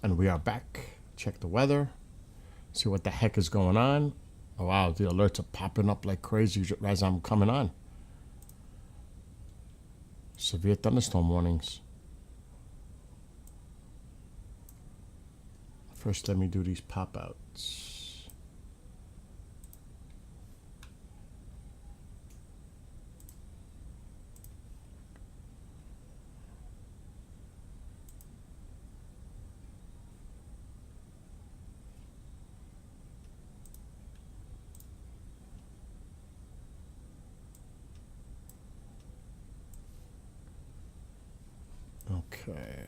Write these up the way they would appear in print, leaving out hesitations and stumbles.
And we are back. Check the weather. See what the heck is going on. Oh, wow, the alerts are popping up like crazy as I'm coming on. Severe thunderstorm warnings. First, let me do these pop-outs. Okay.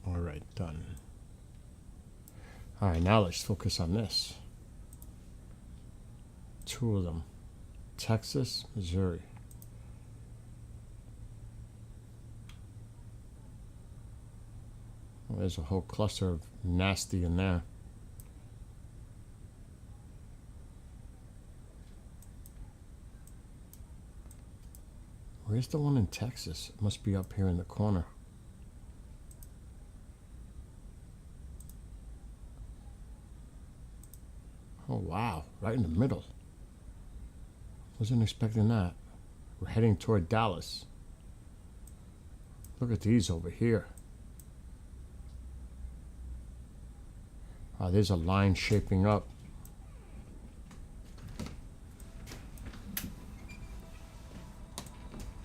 All right, done. All right, now let's focus on this. Two of them. Texas, Missouri. Well, there's a whole cluster of nasty in there. Where's the one in Texas? It must be up here in the corner. Oh, wow. Right in the middle. Wasn't expecting that. We're heading toward Dallas. Look at these over here. There's a line shaping up.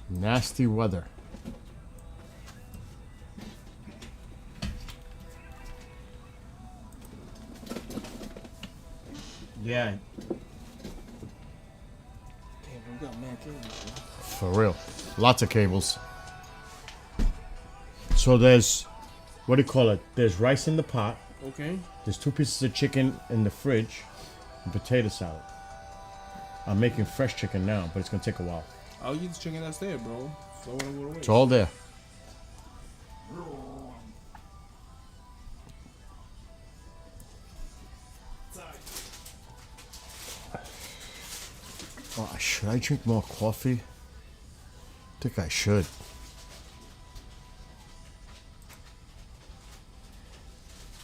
Nasty weather. Yeah. Damn, we got mad cables, bro. For real. Lots of cables. So there's, what do you call it? There's rice in the pot. Okay. There's 2 pieces of chicken in the fridge and potato salad. I'm making fresh chicken now, but it's going to take a while. I'll eat the chicken that's there, bro. So I want to go away. It's all there. Oh, should I drink more coffee? I think I should.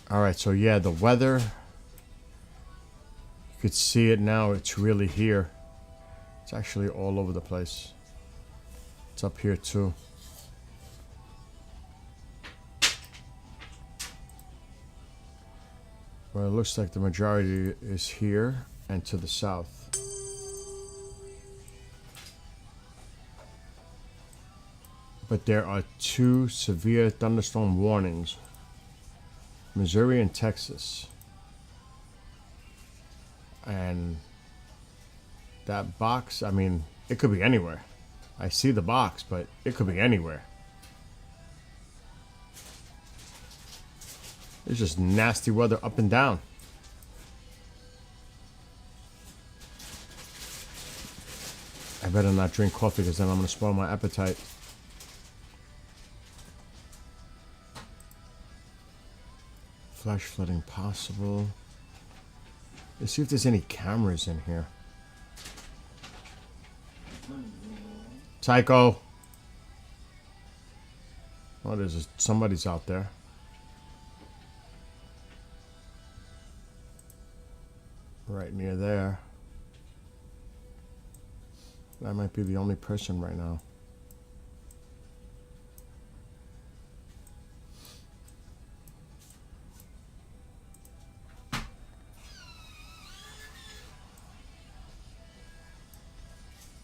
All right, so yeah, the weather, you could see it now. It's really here. It's actually all over the place. It's up here too. Well, it looks like the majority is here and to the south. But there are 2 severe thunderstorm warnings. Missouri and Texas. And that box, I mean, it could be anywhere. I see the box, but it could be anywhere. It's just nasty weather up and down. I better not drink coffee because then I'm going to spoil my appetite. Flash flooding possible. Let's see if there's any cameras in here. Tycho. Oh, there's somebody's out there. Right near there. That might be the only person right now.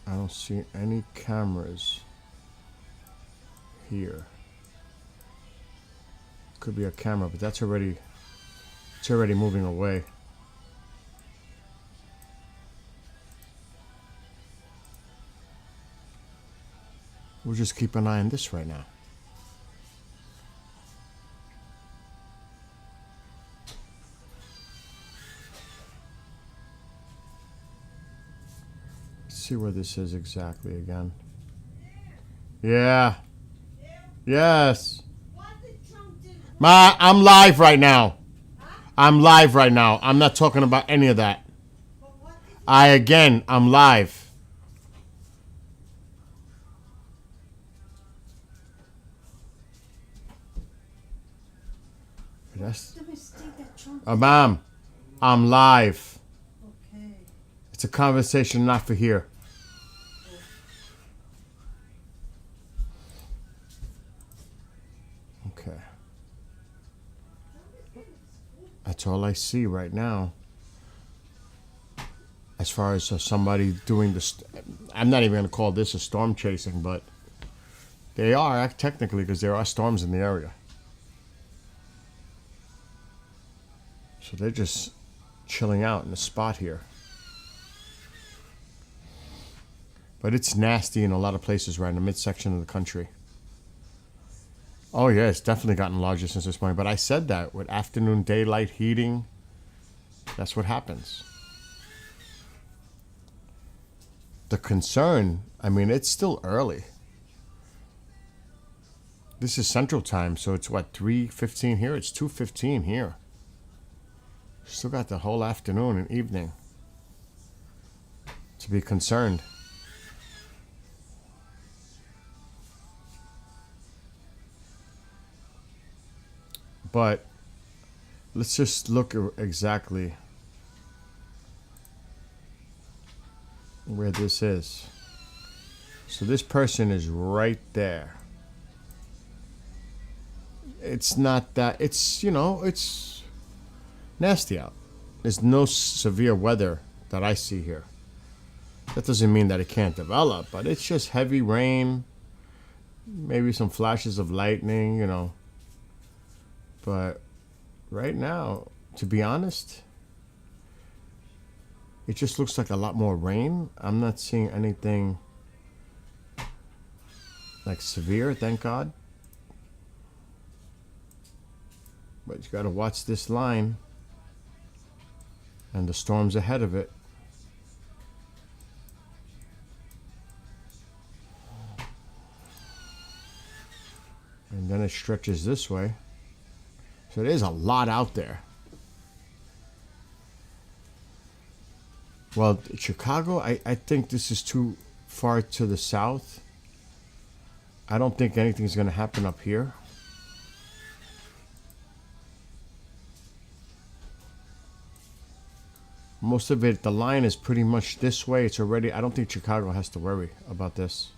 I don't see any cameras here. Could be a camera, but it's already moving away. We'll just keep an eye on this right now. see where this is exactly again. Yeah. Yes. Ma, I'm live right now. I'm live right now. I'm not talking about any of that. I'm live. That's, The mistake that Trump Ma'am, I'm live. Okay. It's a conversation not for here. Okay. That's all I see right now. As far as somebody doing this, I'm not even going to call this a storm chasing, but they are technically because there are storms in the area. So they're just chilling out in the spot here. But it's nasty in a lot of places right in the midsection of the country. Oh yeah, it's definitely gotten larger since this morning. But I said that with afternoon daylight heating, that's what happens. The concern, I mean, it's still early. This is Central Time, so it's what, 3:15 here? It's 2:15 here. Still got the whole afternoon and evening to be concerned. But let's just look at exactly where this is. So this person is right there. It's not that, it's, you know, it's nasty out. There's no severe weather that I see here. That doesn't mean that it can't develop, but it's just heavy rain, maybe some flashes of lightning, you know. But right now, to be honest, it just looks like a lot more rain. I'm not seeing anything like severe, thank God. But you gotta watch this line and the storms ahead of it. And then it stretches this way. So there's a lot out there. Well, Chicago, I think this is too far to the south. I don't think anything's going to happen up here. Most of it, the line is pretty much this way. It's already, I don't think Chicago has to worry about this.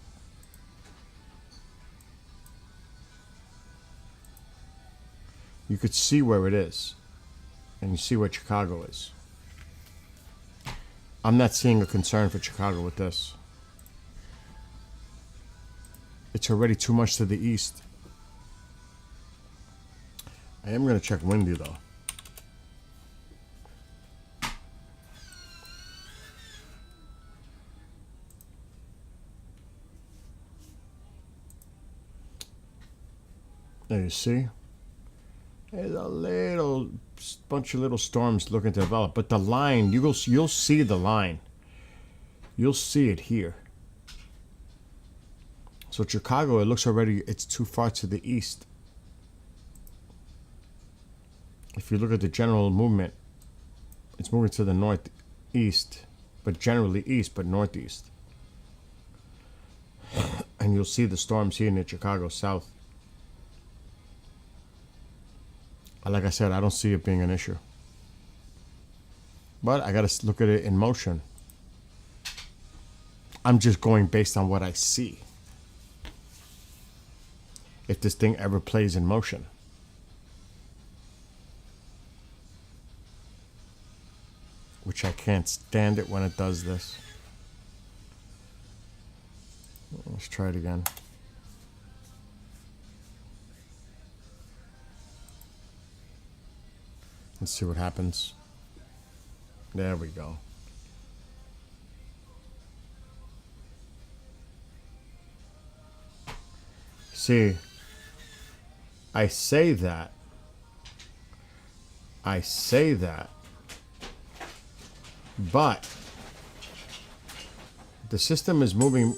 You could see where it is, and you see where Chicago is. I'm not seeing a concern for Chicago with this. It's already too much to the east. I am going to check windy though. There you see. There's a little bunch of little storms looking to develop, but the line, you'll see the line. You'll see it here. So Chicago, it looks already, it's too far to the east. If you look at the general movement, it's moving to the northeast, but generally east, but northeast. And you'll see the storms here near Chicago south. Like I said, I don't see it being an issue. But I got to look at it in motion. I'm just going based on what I see. If this thing ever plays in motion. Which I can't stand it when it does this. Let's try it again. Let's see what happens. There we go. See, I say that, the system is moving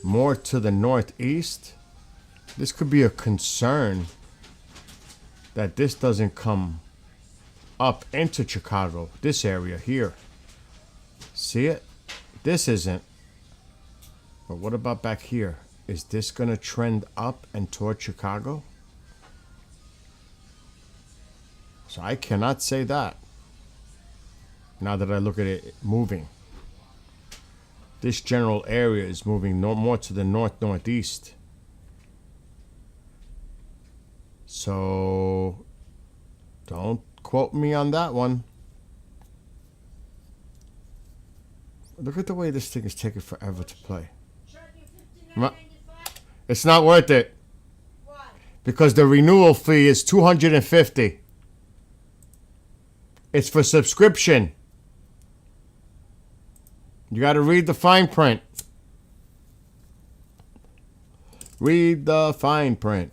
more to the northeast. This could be a concern that this doesn't come up into Chicago, this area here. See it? This isn't. But what about back here? Is this going to trend up and toward Chicago? So I cannot say that. Now that I look at it moving. This general area is moving more to the northeast. So don't quote me on that one. Look at the way this thing is taking forever to play. It's not worth it. Why? Because the renewal fee is $250. It's for subscription. You got to read the fine print. Read the fine print.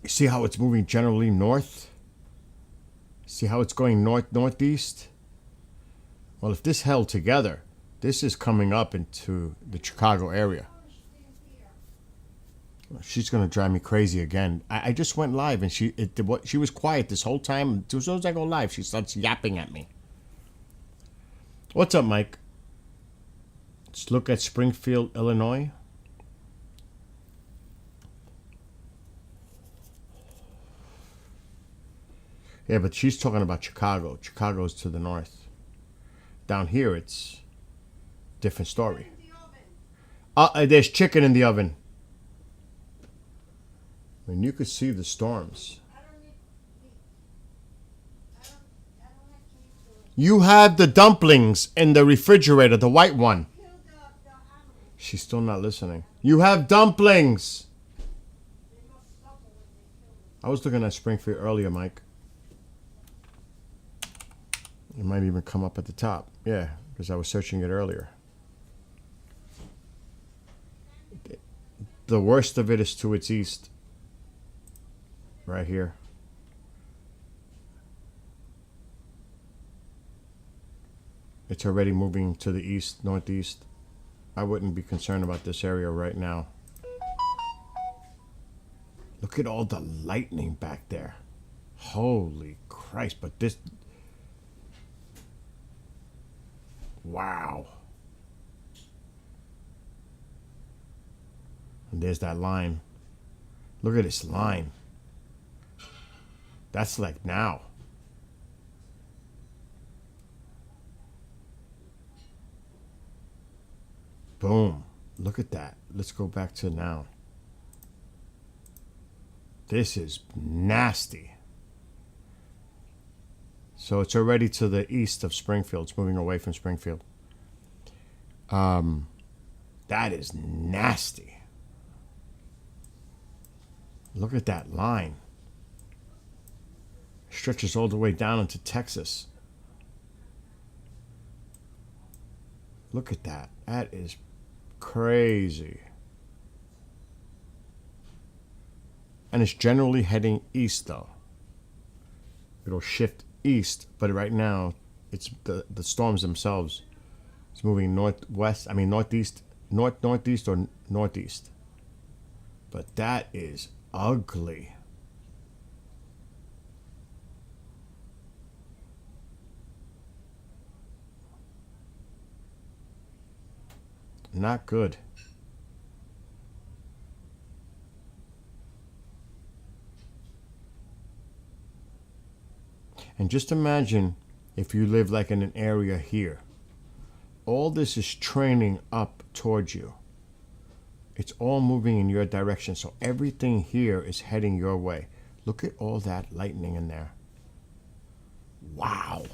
You see how it's moving generally north? See how it's going northeast? Well, if this held together, this is coming up into the Chicago area. She's gonna drive me crazy again. I just went live and she was quiet this whole time. As soon as I go live, she starts yapping at me. What's up, Mike? Let's look at Springfield, Illinois. Yeah, but she's talking about Chicago. Chicago's to the north. Down here, it's different story. There's chicken in the oven. I mean, you could see the storms. You have the dumplings in the refrigerator, the white one. She's still not listening. You have dumplings. I was looking at Springfield earlier, Mike. It might even come up at the top. Yeah, because I was searching it earlier. The worst of it is to its east. Right here. It's already moving to the east, northeast. I wouldn't be concerned about this area right now. Look at all the lightning back there. Holy Christ, but this... Wow. And there's that line. Look at this line. That's like now. Boom. Look at that. Let's go back to now. This is nasty. So it's already to the east of Springfield. It's moving away from Springfield. That is nasty. Look at that line. Stretches all the way down into Texas. Look at that. That is crazy. And it's generally heading east, though. It'll shift east, but right now, it's the storms themselves. It's moving northeast, northeast or northeast. But that is ugly. Not good. And just imagine if you live like in an area here. All this is training up towards you. It's all moving in your direction. So everything here is heading your way. Look at all that lightning in there. Wow.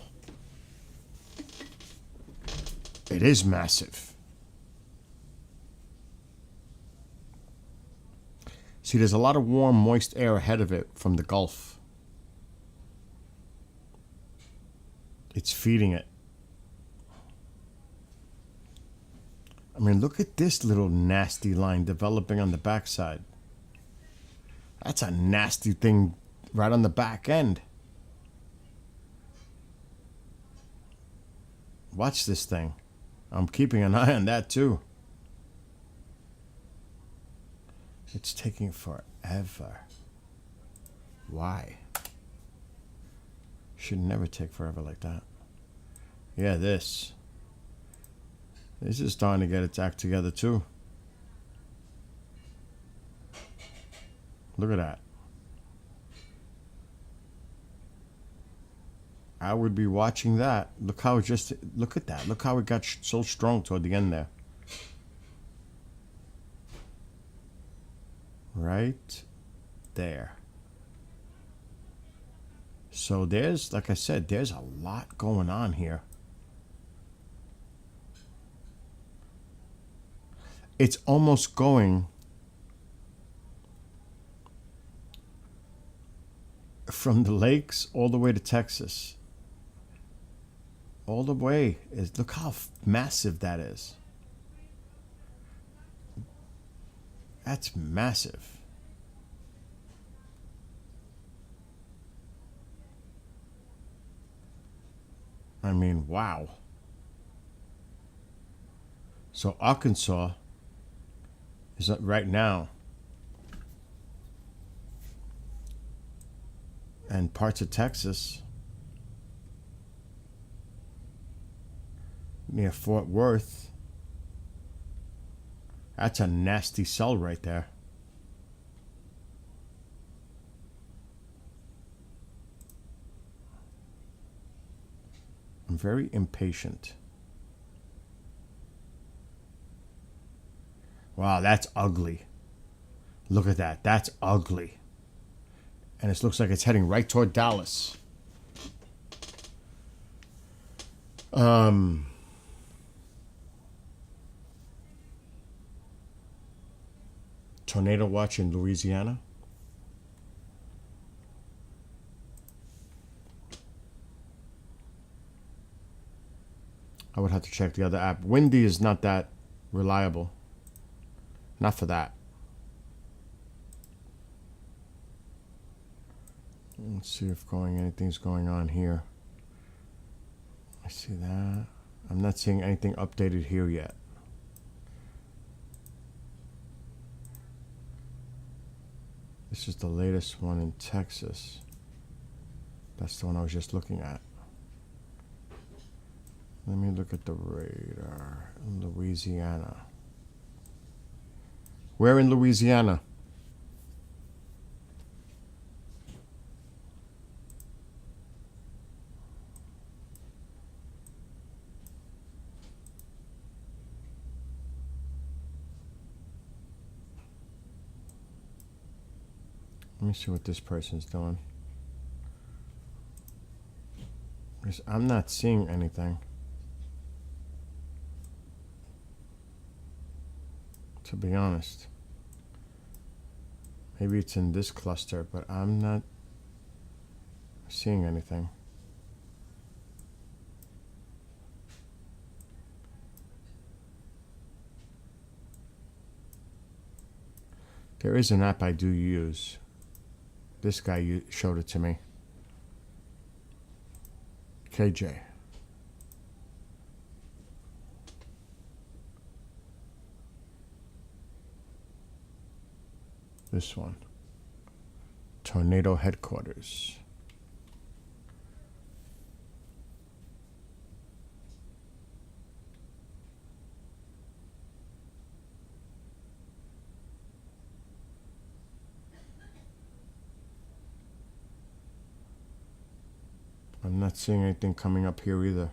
It is massive. See, there's a lot of warm, moist air ahead of it from the Gulf. It's feeding it. I mean, look at this little nasty line developing on the backside. That's a nasty thing right on the back end. Watch this thing. I'm keeping an eye on that too. It's taking forever. Why? Should never take forever like that. Yeah, this. This is starting to get its act together too. Look at that. I would be watching that. Look how it just, look at that. Look how it got so strong toward the end there. Right there. So there's, like I said, there's a lot going on here. It's almost going from the lakes all the way to Texas. All the way is, look how massive that is. That's massive. I mean, wow. So Arkansas is right now, and parts of Texas near Fort Worth. That's a nasty cell right there. I'm very impatient. Wow, that's ugly. Look at that. That's ugly. And it looks like it's heading right toward Dallas. Tornado watch in Louisiana. I would have to check the other app. Windy is not that reliable. Not for that. Let's see if anything's going on here. I see that. I'm not seeing anything updated here yet. This is the latest one in Texas. That's the one I was just looking at. Let me look at the radar in Louisiana. Where in Louisiana? Let me see what this person's doing. Because I'm not seeing anything. To be honest. Maybe it's in this cluster, but I'm not seeing anything. There is an app I do use. This guy showed it to me. KJ. This one. Tornado Headquarters. I'm not seeing anything coming up here either.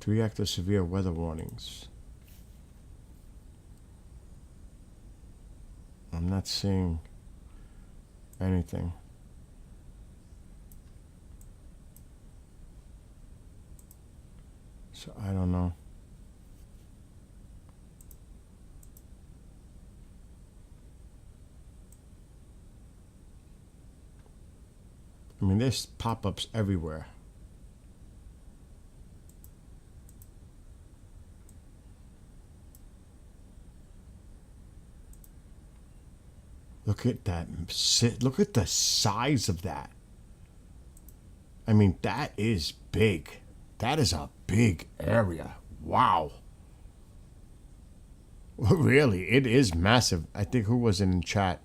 3 active severe weather warnings. I'm not seeing anything. So I don't know. I mean, there's pop-ups everywhere. Look at that. Look at the size of that. I mean, that is big. That is a big area. Wow. Really, it is massive. I think who was in chat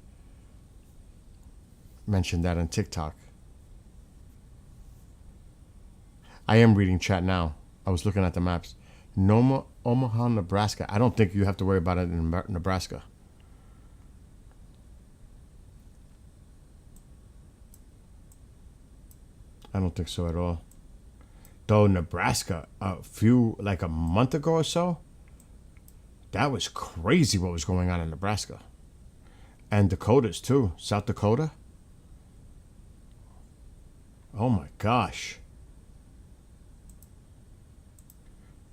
mentioned that on TikTok. I am reading chat now. I was looking at the maps. Noma, Omaha, Nebraska. I don't think you have to worry about it in Nebraska. I don't think so at all. Though Nebraska, like a month ago or so, that was crazy what was going on in Nebraska. And Dakotas too. South Dakota. Oh my gosh.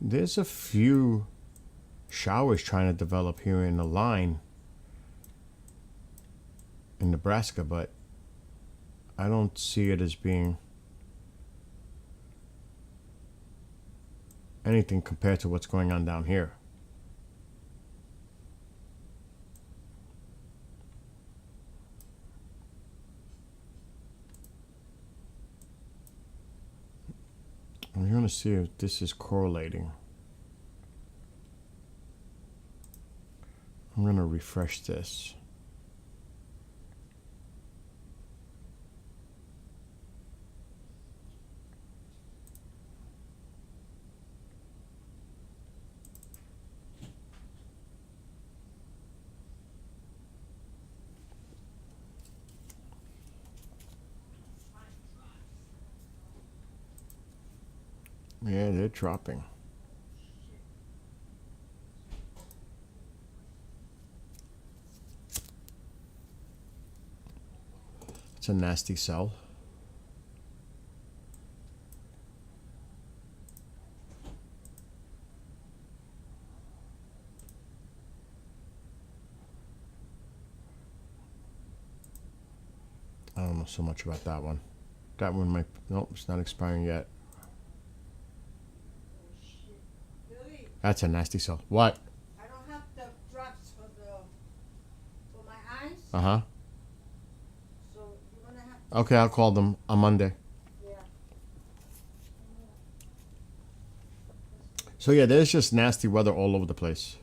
There's a few showers trying to develop here in the line in Nebraska, but I don't see it as being anything compared to what's going on down here. I'm going to see if this is correlating. I'm going to refresh this. Yeah, they're dropping. It's a nasty sell. I don't know so much about that one. That one might, nope, it's not expiring yet. Billy, That's a nasty sell. What? I don't have the drops for my eyes. Uh-huh. So you're gonna have to. Okay, I'll call them on Monday. Yeah. So yeah, there's just nasty weather all over the place.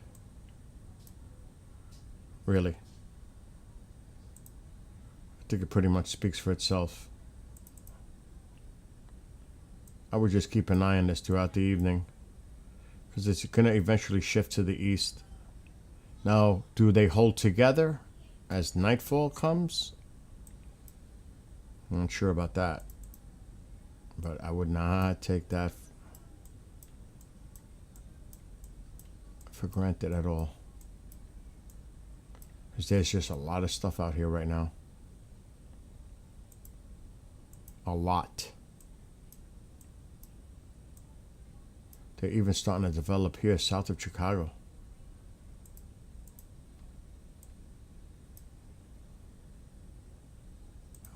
Really. I think it pretty much speaks for itself. I would just keep an eye on this throughout the evening, because it's going to eventually shift to the east. Now, do they hold together as nightfall comes? I'm not sure about that. But I would not take that for granted at all. Because there's just a lot of stuff out here right now. A lot. They're even starting to develop here south of Chicago.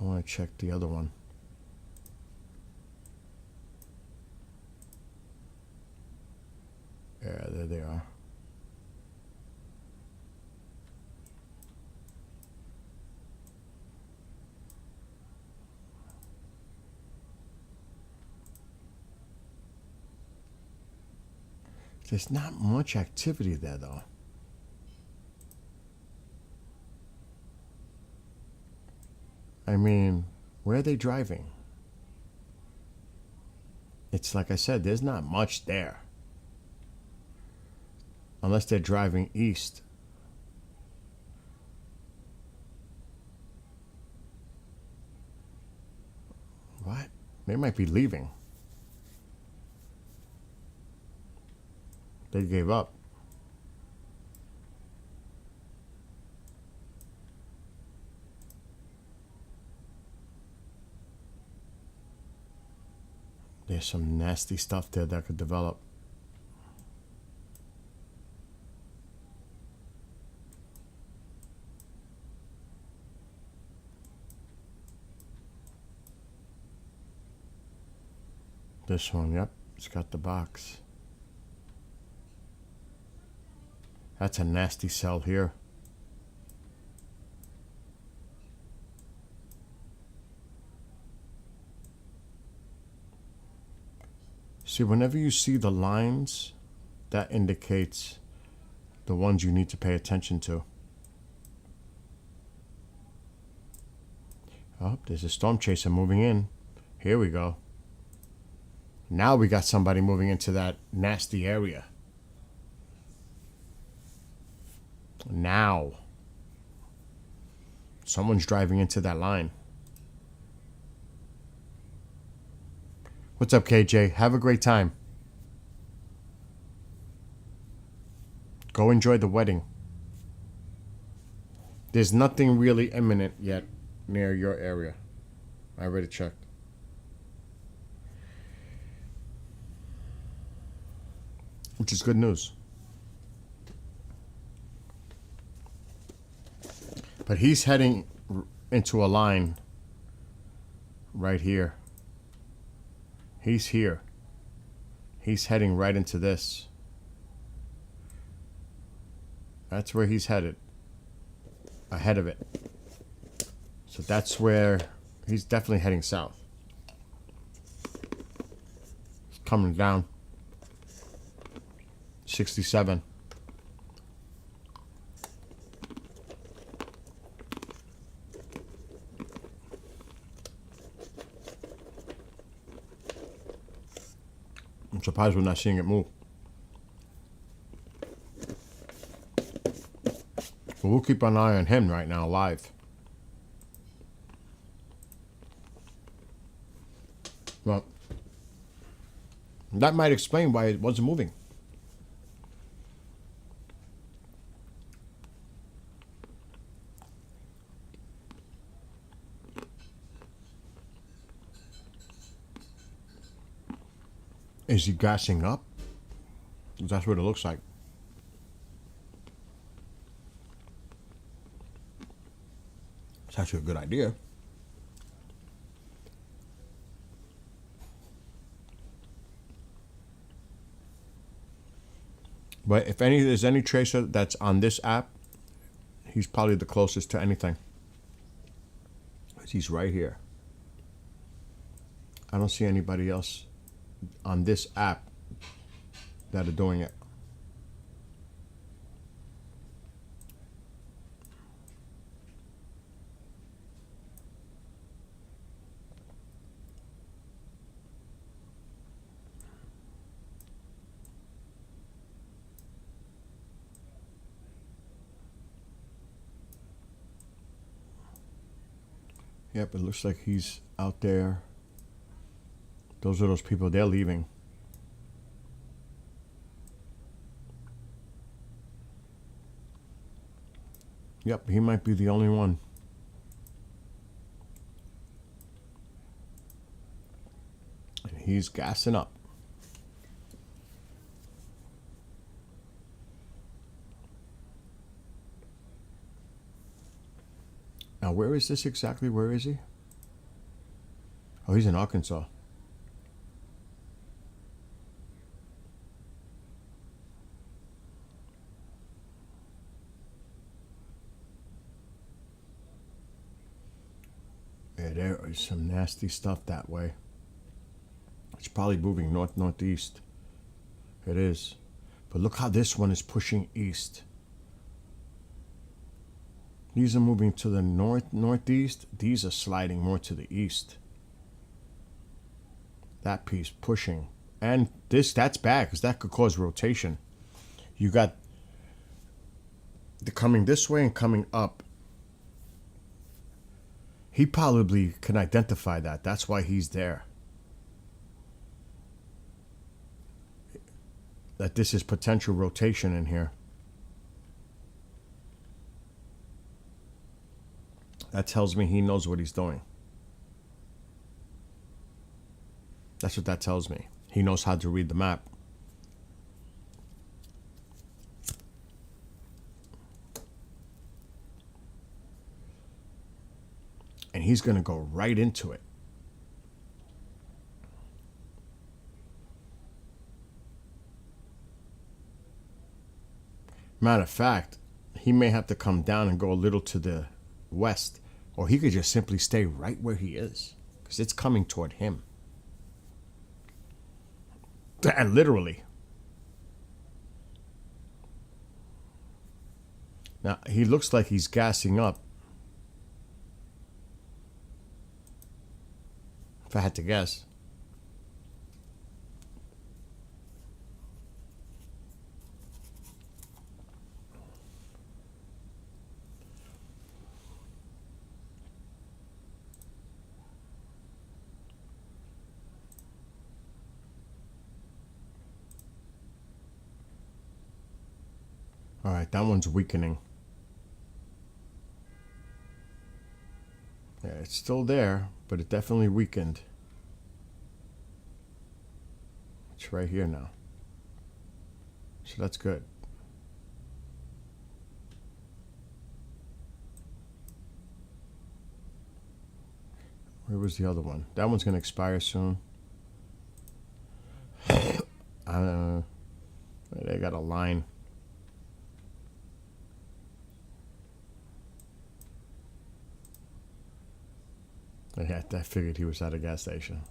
I want to check the other one. Yeah, there they are. There's not much activity there, though. I mean, where are they driving? It's like I said, there's not much there. Unless they're driving east. What? They might be leaving. They gave up. There's some nasty stuff there that could develop. This one, yep, it's got the box. That's a nasty sell here. See, whenever you see the lines, that indicates the ones you need to pay attention to. Oh, there's a storm chaser moving in. Here we go. Now we got somebody moving into that nasty area. Now. Someone's driving into that line. What's up, KJ? Have a great time. Go enjoy the wedding. There's nothing really imminent yet near your area. I already checked. Which is good news. But he's heading into a line right here. He's here. He's heading right into this. That's where he's headed. Ahead of it. So that's where he's definitely heading south. He's coming down. 67. I'm surprised we're not seeing it move. But we'll keep an eye on him right now, live. Well, that might explain why it wasn't moving. Is he gassing up? That's what it looks like. It's actually a good idea. But if there's any tracer that's on this app, he's probably the closest to anything. He's right here. I don't see anybody else on this app that are doing it. Yep, it looks like he's out there. Those are those people, they're leaving. Yep, he might be the only one. And he's gassing up. Now, where is this exactly? Where is he? Oh, he's in Arkansas. Yeah, there is some nasty stuff that way. It's probably moving north-northeast. It is. But look how this one is pushing east. These are moving to the northeast. These are sliding more to the east. That piece pushing. And that's bad because that could cause rotation. You got the coming this way and coming up. He probably can identify that. That's why he's there. That this is potential rotation in here. That tells me he knows what he's doing. That's what that tells me. He knows how to read the map. And he's going to go right into it. Matter of fact, he may have to come down and go a little to the west. Or he could just simply stay right where he is. Because it's coming toward him. Literally. Now, he looks like he's gassing up. If I had to guess. All right, that one's weakening. Yeah, it's still there, but it definitely weakened. It's right here now. So that's good. Where was the other one? That one's going to expire soon. They got a line. Yeah, I figured he was at a gas station.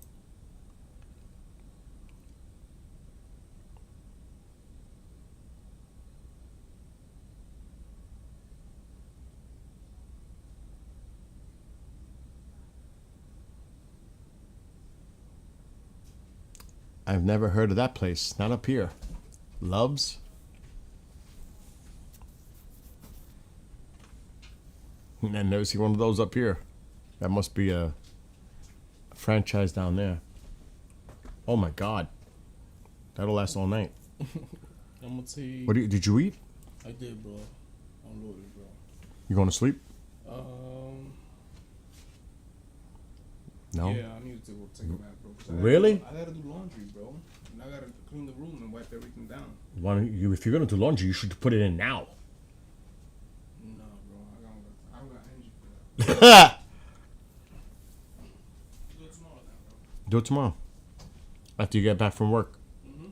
I've never heard of that place. Not up here. Loves? I never see one of those up here. That must be a franchise down there. Oh my God. That'll last all night. I'm gonna take. What did you eat? I did, bro. I'm loaded, bro. You going to sleep? No. Yeah, I need to go take a nap, bro. 'Cause Really? I gotta do laundry, bro. And I gotta clean the room and wipe everything down. Why don't you, if you're gonna do laundry, you should put it in now. No, bro. I don't got energy for that. Do it tomorrow, then, bro. Do it tomorrow. After you get back from work. Mm-hmm.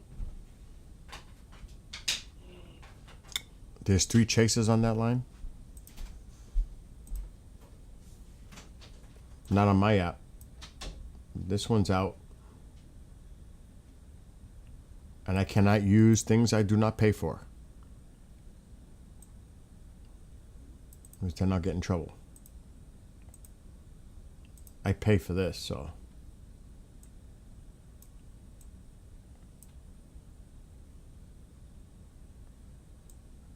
There's 3 chases on that line. Not on my app. This one's out. And I cannot use things I do not pay for. Because then I'll get in trouble. I pay for this, so.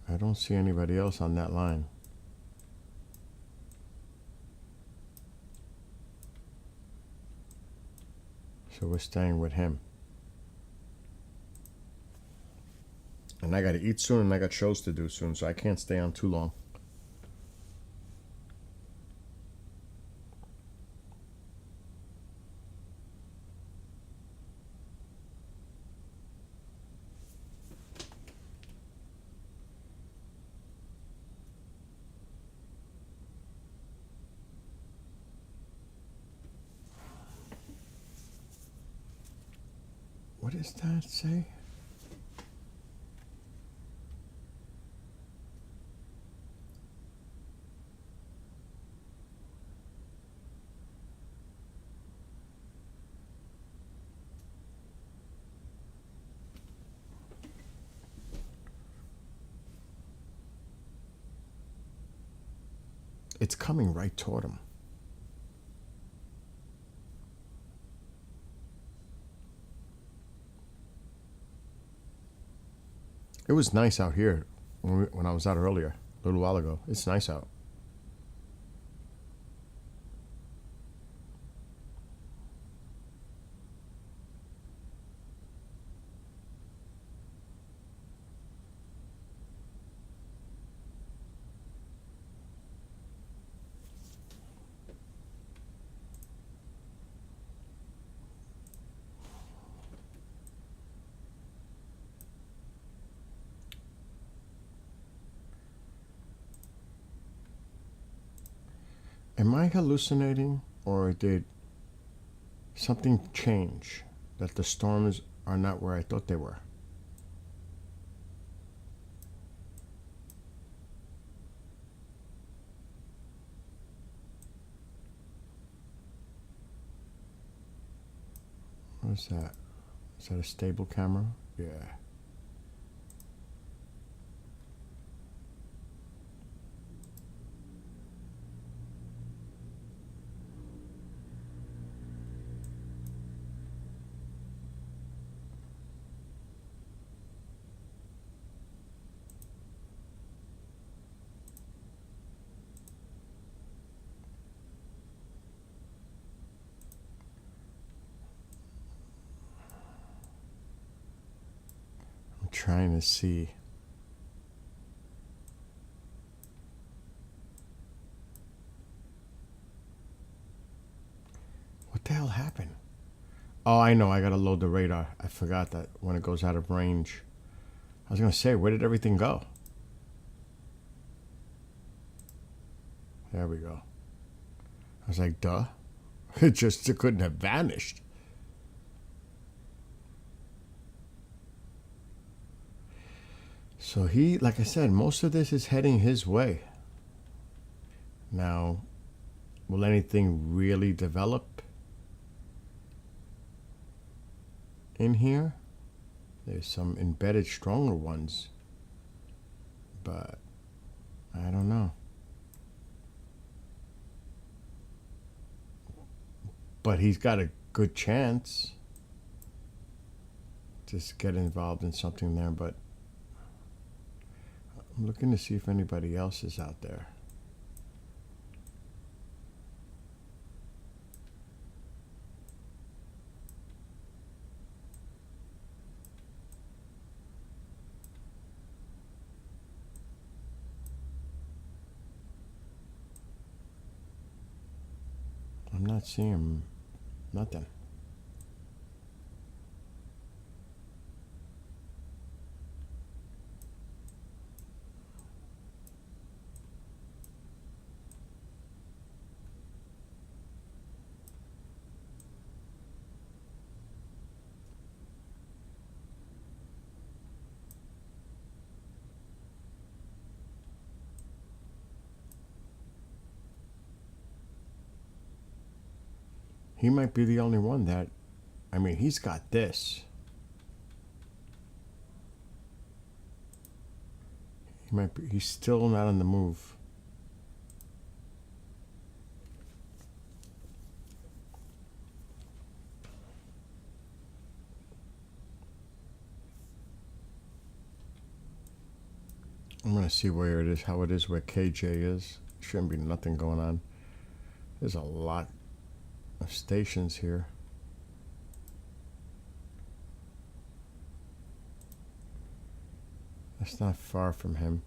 I don't see anybody else on that line. So we're staying with him. And I gotta eat soon and I got shows to do soon, so I can't stay on too long. What does that say? It's coming right toward him. It was nice out here when I was out earlier, a little while ago. It's nice out. Am I hallucinating, or did something change that the storms are not where I thought they were? What is that? Is that a stable camera? Yeah. I'm trying to see. What the hell happened? Oh, I know. I gotta load the radar. I forgot that when it goes out of range. I was gonna say, where did everything go? There we go. I was like, duh. It couldn't have vanished. So he, like I said, most of this is heading his way. Now, will anything really develop in here? There's some embedded stronger ones, but I don't know. But he's got a good chance to get involved in something there, but I'm looking to see if anybody else is out there. I'm not seeing nothing. He might be the only one that, I mean, he's got this. He's still not on the move. I'm gonna see where it is, how it is where KJ is. Shouldn't be nothing going on. There's a lot of stations here. That's not far from him.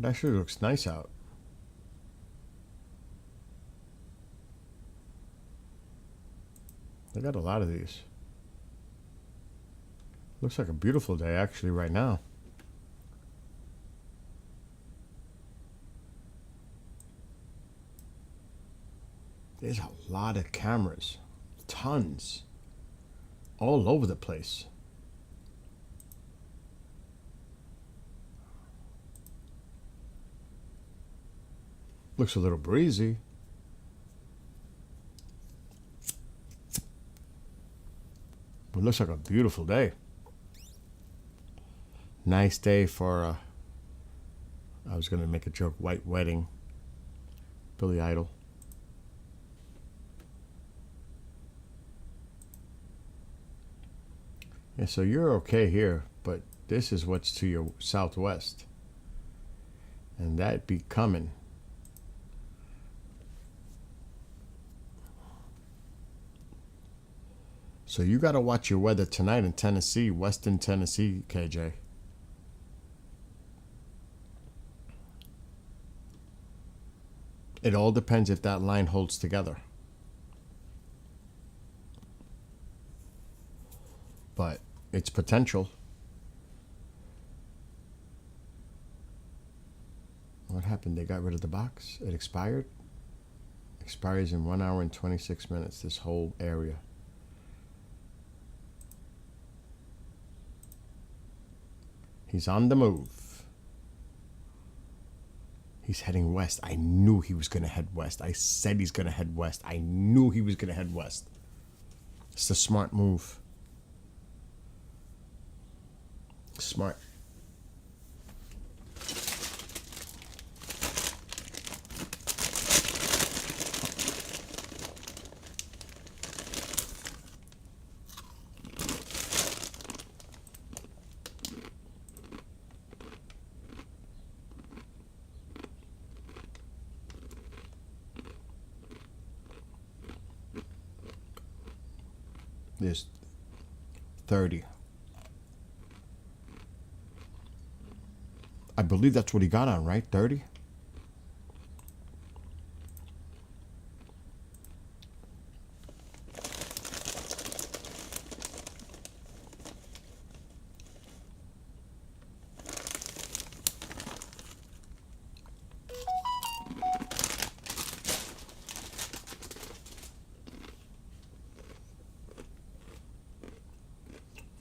It actually looks nice out. They got a lot of these. Looks like a beautiful day actually right now. There's a lot of cameras. Tons. All over the place. Looks a little breezy. It looks like a beautiful day. Nice day for I was gonna make a joke, white wedding. Billy Idol. Yeah, so you're okay here, but this is what's to your southwest. And that be coming. So you got to watch your weather tonight in Tennessee, Western Tennessee, KJ. It all depends if that line holds together. But it's potential. What happened? They got rid of the box? It expired? Expires in 1 hour and 26 minutes, this whole area. He's on the move. He's heading west. I knew he was going to head west. I said he's going to head west. I knew he was going to head west. It's the smart move. Smart. There's 30. I believe that's what he got on, right? 30?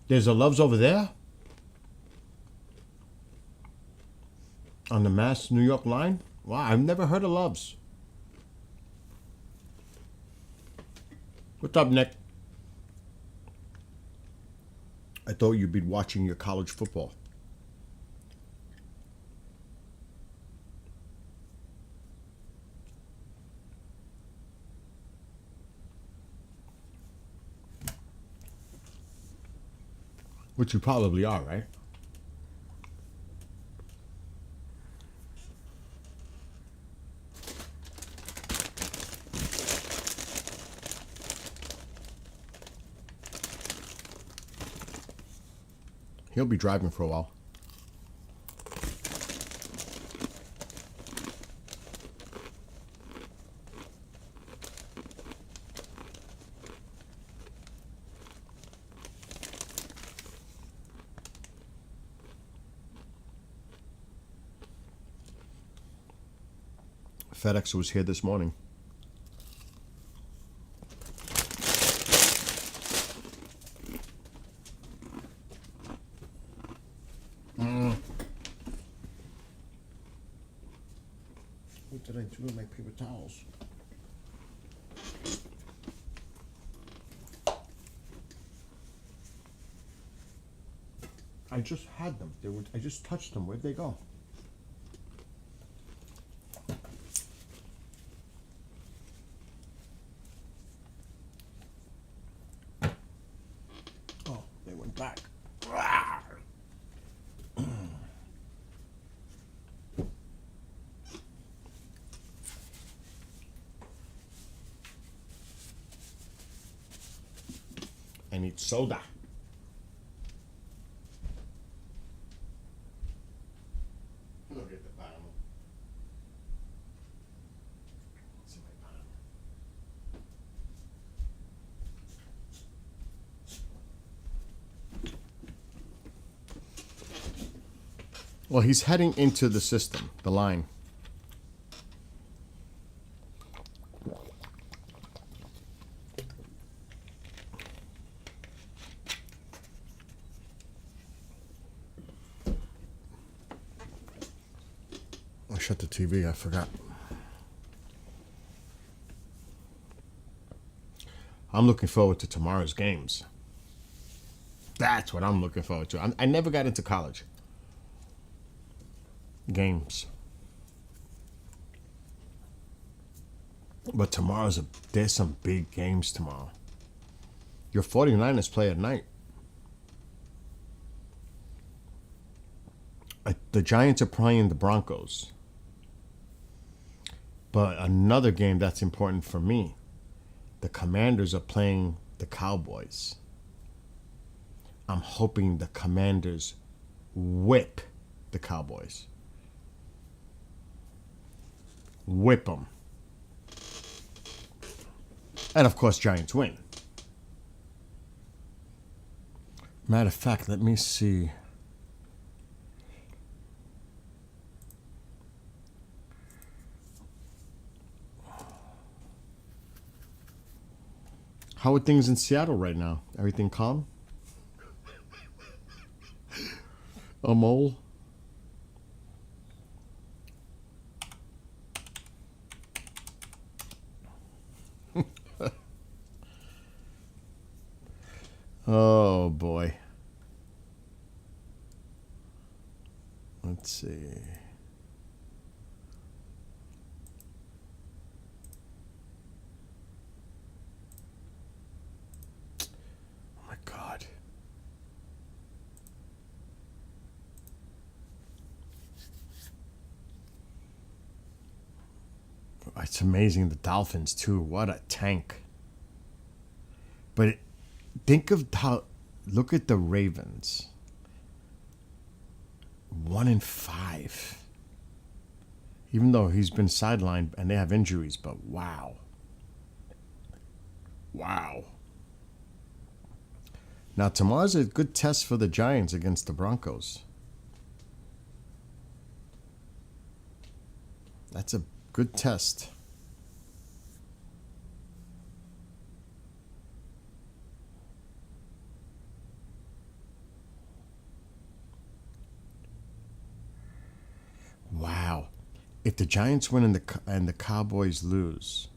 There's a Loves over there? On the Mass New York line? Wow, I've never heard of Loves. What's up, Nick? I thought you'd be watching your college football. Which you probably are, right? He'll be driving for a while. FedEx was here this morning. What did I do with my paper towels? I just had them. I just touched them. Where'd they go? Oh, they went back. I need soda. Look at the bottom. See my bottom. Well, he's heading into the system, the line. I shut the TV, I forgot. I'm looking forward to tomorrow's games. That's what I'm looking forward to. I never got into college games. But there's some big games tomorrow. Your 49ers play at night. The Giants are playing the Broncos. But another game that's important for me, the Commanders are playing the Cowboys. I'm hoping the Commanders whip the Cowboys. Whip them. And of course, Giants win. Matter of fact, let me see. How are things in Seattle right now? Everything calm? A mole? Let's see. Oh my God. It's amazing, the Dolphins too. What a tank. But think of how, look at the Ravens. 1-5. Even though he's been sidelined and they have injuries, but wow. Wow. Now tomorrow's a good test for the Giants against the Broncos. That's a good test. Wow. If the Giants win and the Cowboys lose.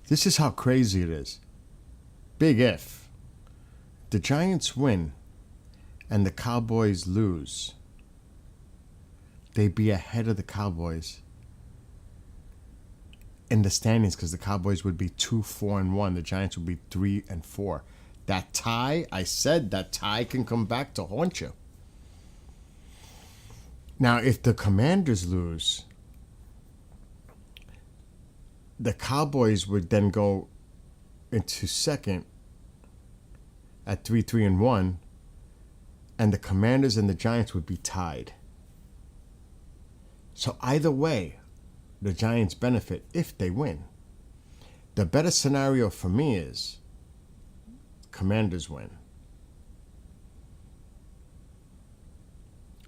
This is how crazy it is. Big if. The Giants win and the Cowboys lose. They'd be ahead of the Cowboys in the standings because the Cowboys would be 2-4-1. The Giants would be 3-4. That tie, I said that tie can come back to haunt you. Now, if the Commanders lose, the Cowboys would then go into second at 3-1, and the Commanders and the Giants would be tied. So either way, the Giants benefit if they win. The better scenario for me is Commanders win.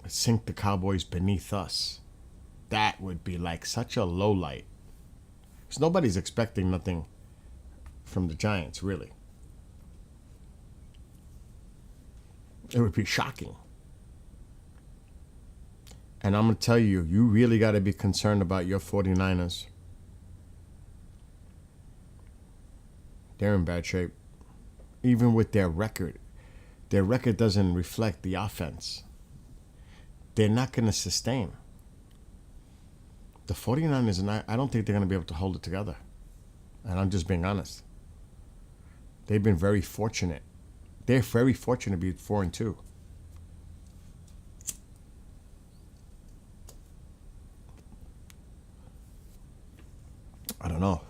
Sink the Cowboys beneath us. That would be like such a low light. Because nobody's expecting nothing from the Giants, really. It would be shocking. And I'm going to tell you, you really got to be concerned about your 49ers. They're in bad shape. Even with their record doesn't reflect the offense. They're not going to sustain. The 49ers, and I don't think they're going to be able to hold it together. And I'm just being honest. They've been very fortunate. They're very fortunate to be 4-2. I don't know.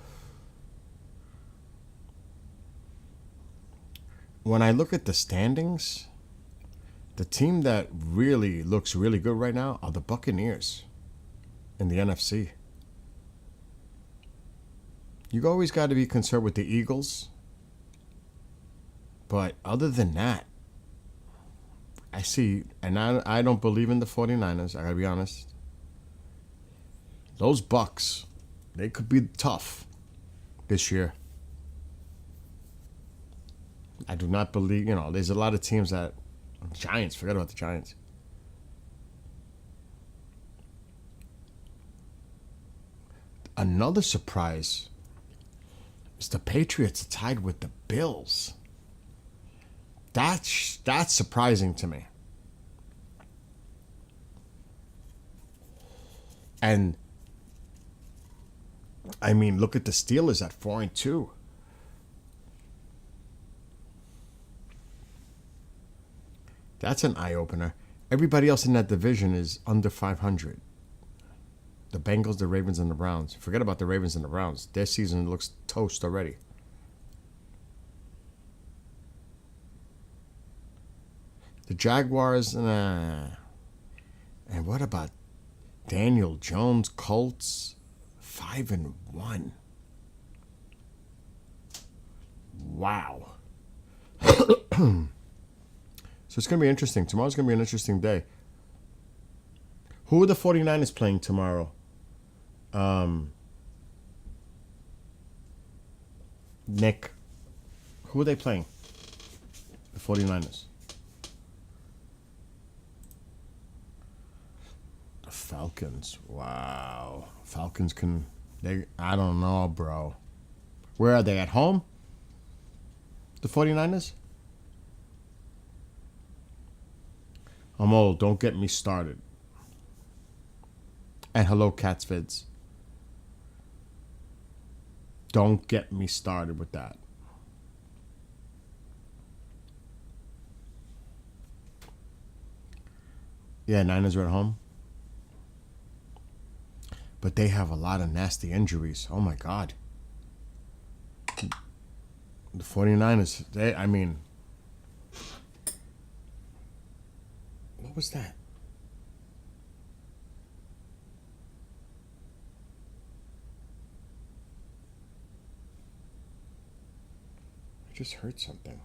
When I look at the standings, the team that really looks really good right now are the Buccaneers in the NFC. You always got to be concerned with the Eagles. But other than that, I see, and I don't believe in the 49ers, I got to be honest. Those Bucs, they could be tough this year. I do not believe, there's a lot of teams that, Giants, forget about the Giants. Another surprise is the Patriots are tied with the Bills. That's surprising to me. And I mean, look at the Steelers at 4-2. That's an eye-opener. Everybody else in that division is under 500. The Bengals, the Ravens, and the Browns. Forget about the Ravens and the Browns. Their season looks toast already. The Jaguars, nah. And what about Daniel Jones, Colts, 5-1? Wow. So it's going to be interesting. Tomorrow's going to be an interesting day. Who are the 49ers playing tomorrow? Nick. Who are they playing? The 49ers. The Falcons. Wow. Falcons can... I don't know, bro. Where are they? At home? The 49ers? I'm old. Don't get me started. And hello, Cats Vids. Don't get me started with that. Yeah, Niners are at home. But they have a lot of nasty injuries. Oh my God. The 49ers, what was that? I just heard something.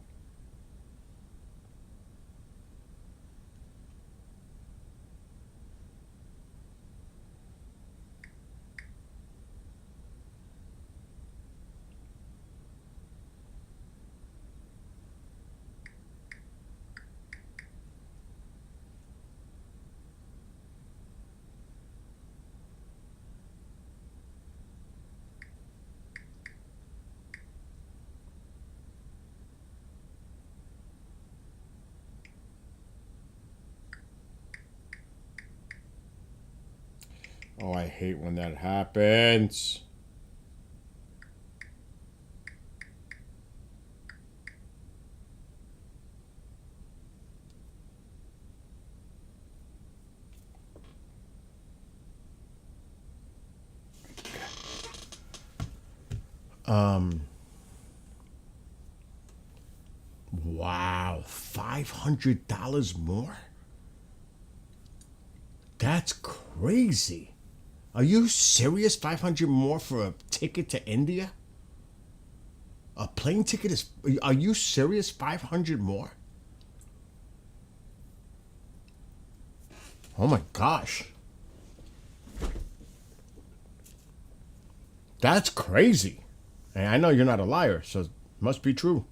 Oh, I hate when that happens. Wow, $500 more? That's crazy. Are you serious? 500 more for a ticket to India? A plane ticket is. Are you serious? 500 more? Oh my gosh. That's crazy. And I know you're not a liar, so it must be true.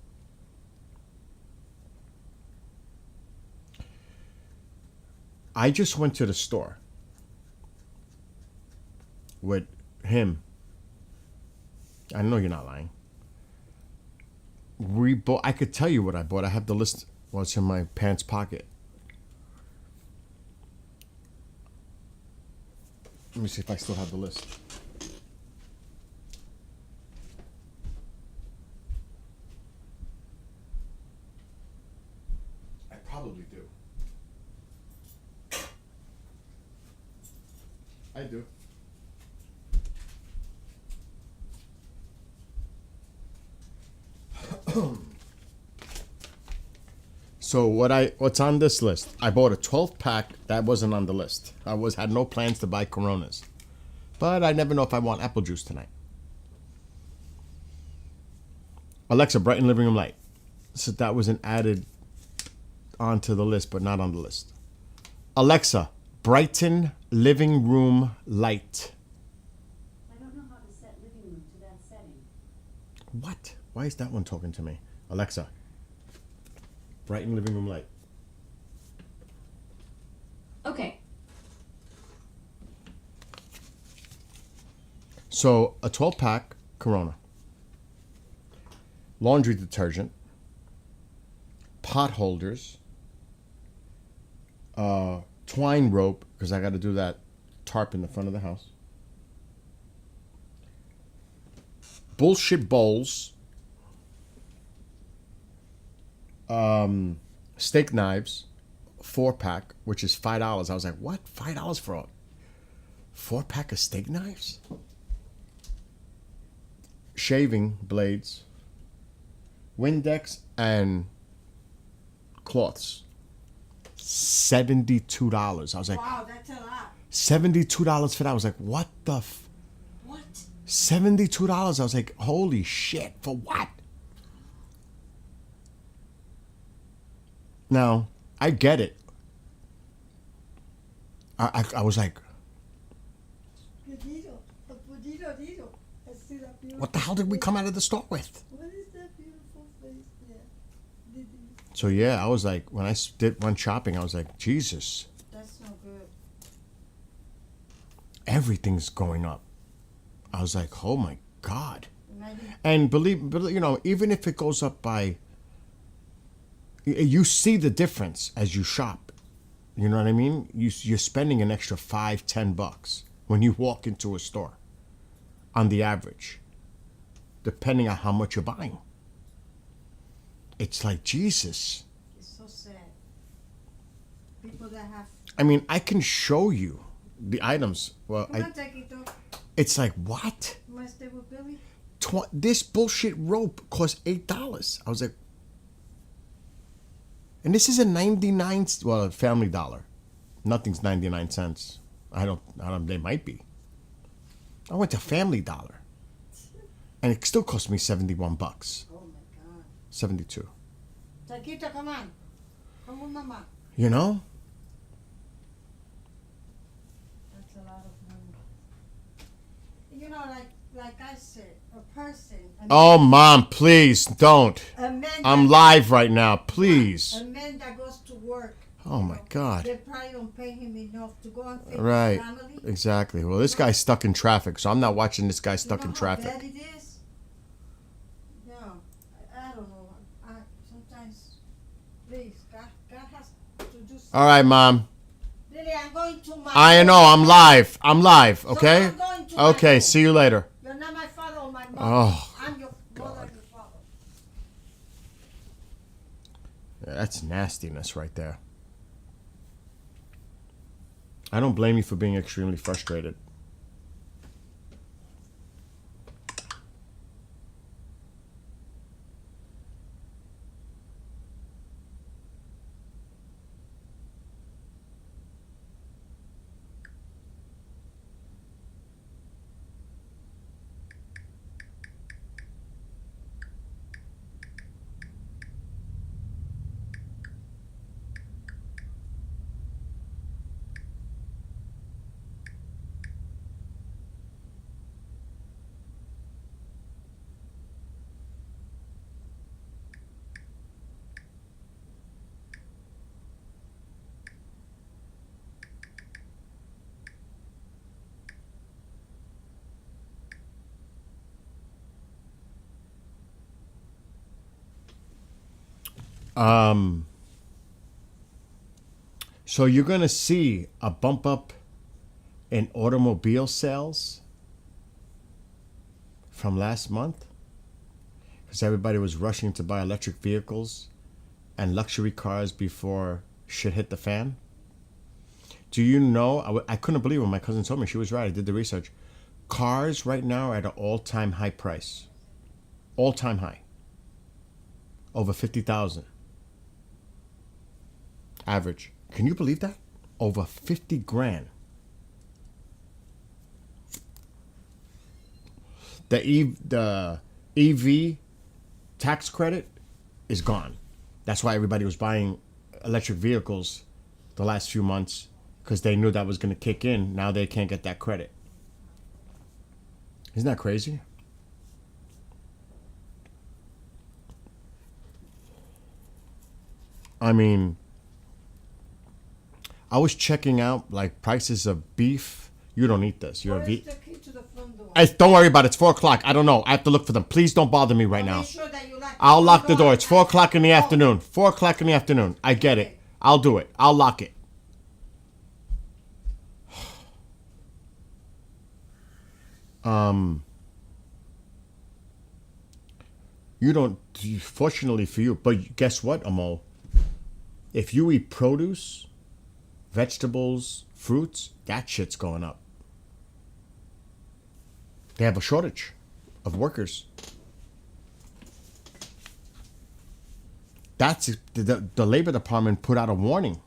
I just went to the store with him. I know you're not lying. We bought. I could tell you what I bought. I have the list. Well, it's in my pants pocket. Let me see if I still have the list. I probably do. I do. So what's on this list? I bought a 12 pack that wasn't on the list. I had no plans to buy Coronas, but I never know if I want apple juice tonight. Alexa, brighten living room light. So that wasn't added onto the list, but not on the list. Alexa, brighten living room light. I don't know how to set living room to that setting. What? Why is that one talking to me? Alexa, brighten living room light. Okay. So a 12 pack Corona, laundry detergent, pot holders, twine rope, because I got to do that tarp in the front of the house, bullshit bowls, steak knives, 4-pack, which is $5. I was like, what? $5 for a 4-pack of steak knives? Shaving blades, Windex, and cloths. $72. I was like, Wow, that's a lot. $72 for that. I was like, what the What? $72? I was like, holy shit, for what? Now, I get it. I was like, what the hell did we come out of the store with? What is that beautiful face there? So yeah, I was like, when I went shopping, I was like, Jesus, That's no good. everything's going up. I was like, oh my God. Imagine. And believe even if it goes up by, you see the difference as you shop. You know what I mean? You're spending an extra $5-10 when you walk into a store, on the average, depending on how much you're buying. It's like Jesus. It's so sad. People that have. I mean, I can show you the items. Well, Come on, Taquito. it's like what? You want to stay with Billy? This bullshit rope cost $8. I was like, and this is a 99, well, Family Dollar. Nothing's 99 cents. I don't, they might be. I went to Family Dollar. And it still cost me $71. Oh my God. 72. Taquito, come on. Come with Mama. You know? That's a lot of money. You know, like I said, a person. Oh, Mom, please don't. A man. I'm live right now. Please. A man that goes to work. Oh, my God. They probably don't pay him enough to go and feed Right. his family. Exactly. Well, this guy's stuck in traffic, so I'm not watching this guy stuck You know in how traffic. bad it is? No, I don't know. Sometimes, please, God has to do something. All right, Mom. Lily, I'm going to my. I know. I'm live. I'm live. Okay. I'm going to my Okay. home. See you later. You're not my father or my mother. Oh, I'm your mother God. and your father. Yeah, that's nastiness right there. I don't blame you for being extremely frustrated. So you're gonna see a bump up in automobile sales from last month because everybody was rushing to buy electric vehicles and luxury cars before shit hit the fan. Do you know? I couldn't believe when my cousin told me. She was right. I did the research. Cars right now are at an all-time high price. All-time high. Over 50,000. Average. Can you believe that? Over 50 grand. The EV tax credit is gone. That's why everybody was buying electric vehicles the last few months because they knew that was going to kick in. Now they can't get that credit. Isn't that crazy? I mean, I was checking out like prices of beef. You don't eat this. You're a Where ve- is the key to the front door? Don't worry about it. It's 4 o'clock. I don't know. I have to look for them. Please don't bother me right now. Make sure that you lock I'll the lock the door. It's 4 o'clock in the Oh, afternoon. 4 o'clock in the afternoon. I get it. I'll do it. I'll lock it. You don't, fortunately for you, but guess what, Amo? If you eat produce, vegetables, fruits, that shit's going up. They have a shortage of workers. That's the Labor Department put out a warning.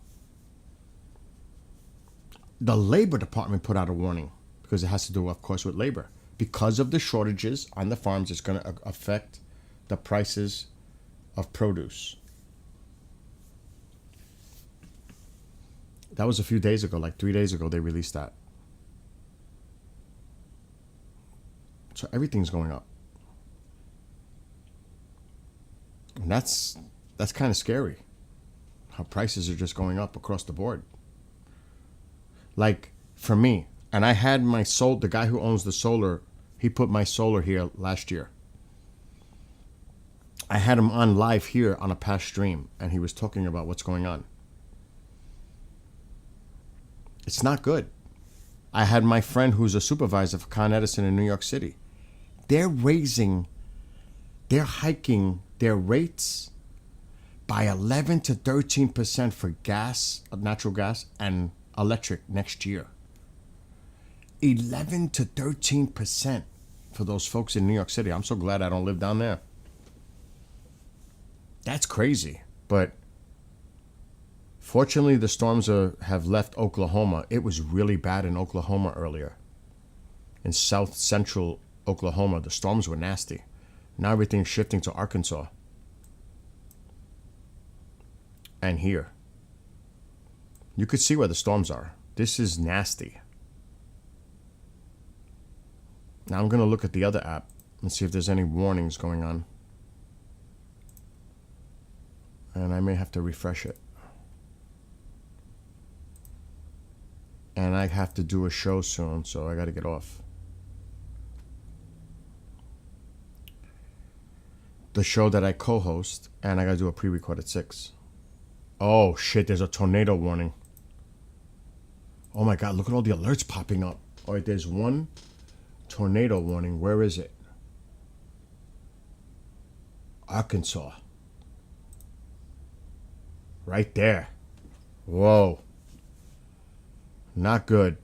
The Labor Department put out a warning because it has to do, of course, with labor. Because of the shortages on the farms, it's going to affect the prices of produce. That was a few days ago, like 3 days ago, they released that. So everything's going up. And that's kind of scary. How prices are just going up across the board. Like for me, and I had the guy who owns the solar, he put my solar here last year. I had him on live here on a past stream, and he was talking about what's going on. It's not good. I had my friend who's a supervisor for Con Edison in New York City. They're hiking their rates by 11 to 13% for gas, natural gas, and electric next year. 11 to 13% for those folks in New York City. I'm so glad I don't live down there. That's crazy. But fortunately, the storms have left Oklahoma. It was really bad in Oklahoma earlier. In south central Oklahoma, the storms were nasty. Now everything's shifting to Arkansas. And here. You could see where the storms are. This is nasty. Now I'm going to look at the other app and see if there's any warnings going on. And I may have to refresh it. And I have to do a show soon, so I got to get off. The show that I co-host, and I got to do a pre-record at 6. Oh, shit, there's a tornado warning. Oh, my God, look at all the alerts popping up. All right, there's one tornado warning. Where is it? Arkansas. Right there. Whoa. Not good.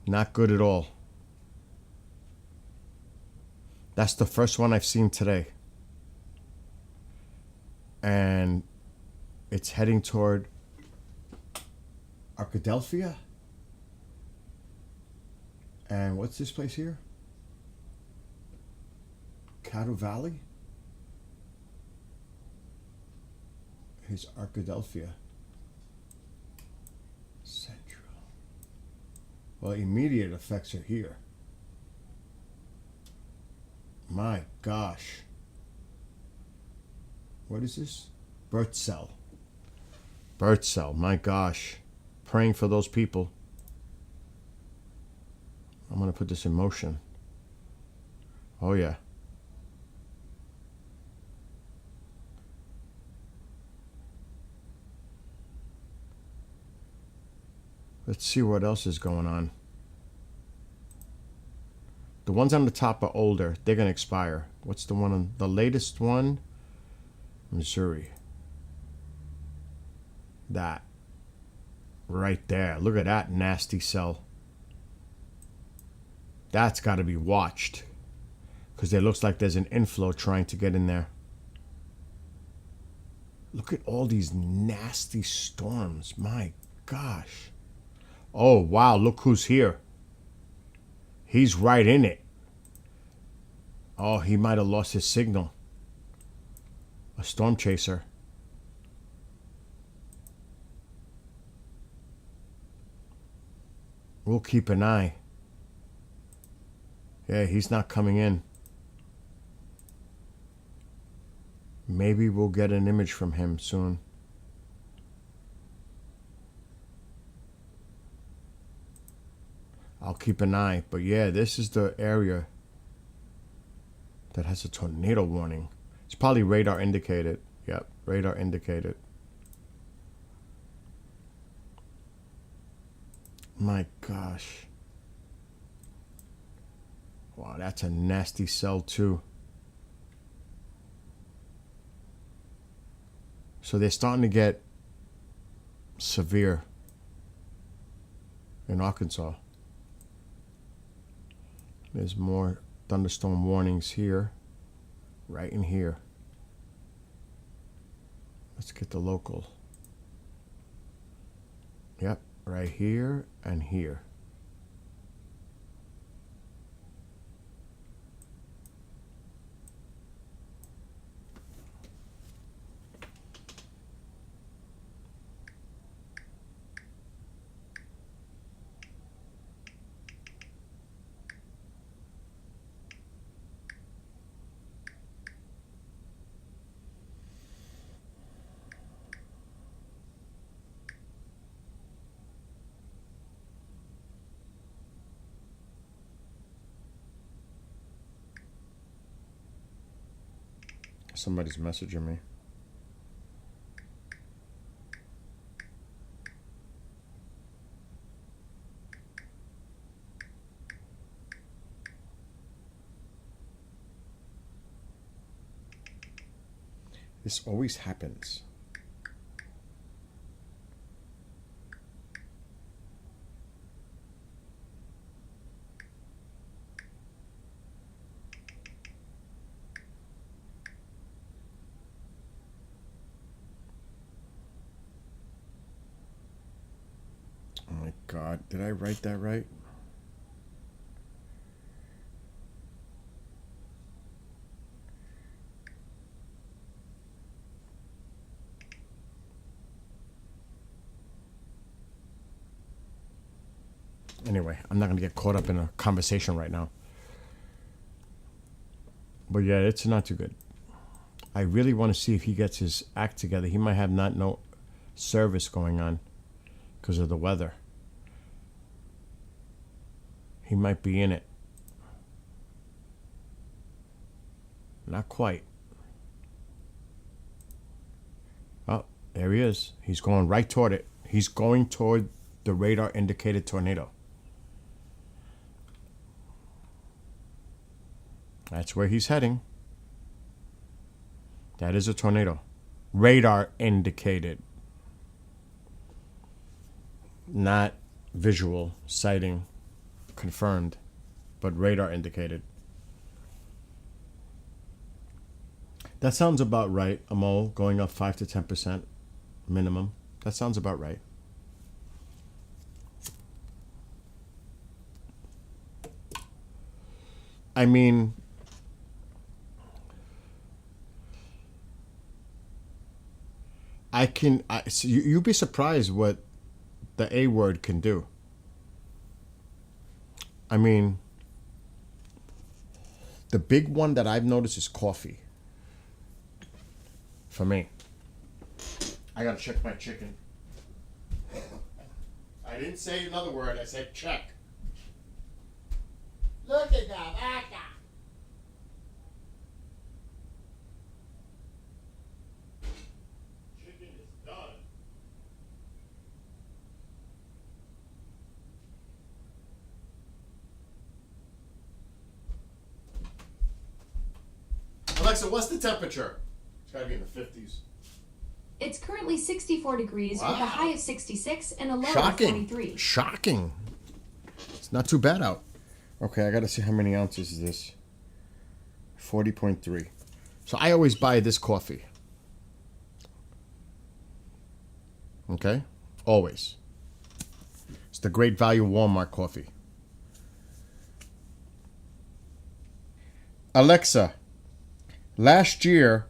Not good at all. That's the first one I've seen today. And it's heading toward Arkadelphia. And what's this place here? Caddo Valley? Here's Arkadelphia. Central. Well, immediate effects are here. My gosh. What is this? Birth cell. Birth cell, my gosh. Praying for those people. I'm going to put this in motion. Oh, yeah. Let's see what else is going on. The ones on the top are older. They're going to expire. What's the one on the latest one? Missouri. That. Right there. Look at that nasty cell. That's got to be watched. Because it looks like there's an inflow trying to get in there. Look at all these nasty storms. My gosh. Oh, wow. Look who's here. He's right in it. Oh, he might have lost his signal. A storm chaser. We'll keep an eye. Yeah, he's not coming in. Maybe we'll get an image from him soon. I'll keep an eye. But yeah, this is the area that has a tornado warning. It's probably radar indicated. Yep, radar indicated. My gosh. Wow, that's a nasty cell too. So they're starting to get severe in Arkansas. There's more thunderstorm warnings here, right in here. Let's get the local. Yep, right here and here. Somebody's messaging me. This always happens. Oh my God, did I write that right? Anyway, I'm not going to get caught up in a conversation right now. But yeah, it's not too good. I really want to see if he gets his act together. He might have not no service going on because of the weather. He might be in it. Not quite. Oh, there he is. He's going right toward it. He's going toward the radar indicated tornado. That's where he's heading. That is a tornado. Radar indicated. Not visual sighting confirmed, but radar indicated. That sounds about right. Amol going up 5 to 10% minimum. That sounds about right. I mean, so you'd be surprised what the A word can do. I mean, the big one that I've noticed is coffee. For me. I gotta check my chicken. I didn't say another word, I said check. Look at that, vaca. Chicken is done. Alexa, what's the temperature? It's gotta be in the 50s. It's currently 64 degrees with Wow. a high of 66 and a low of Shocking. 43. Shocking. It's not too bad out. Okay, I gotta see how many ounces is this. 40.3. So I always buy this coffee. Okay? Always. It's the Great Value Walmart coffee. Alexa, last year,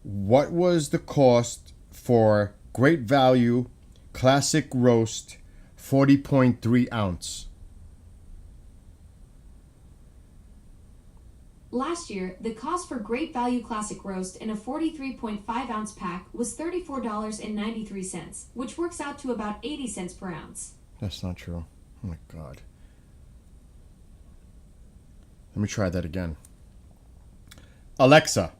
what was the cost for Great Value Classic Roast 40.3 ounce? Last year, the cost for Great Value Classic Roast in a 43.5 ounce pack was $34.93, which works out to about 80 cents per ounce. That's not true. Oh my God. Let me try that again. Alexa,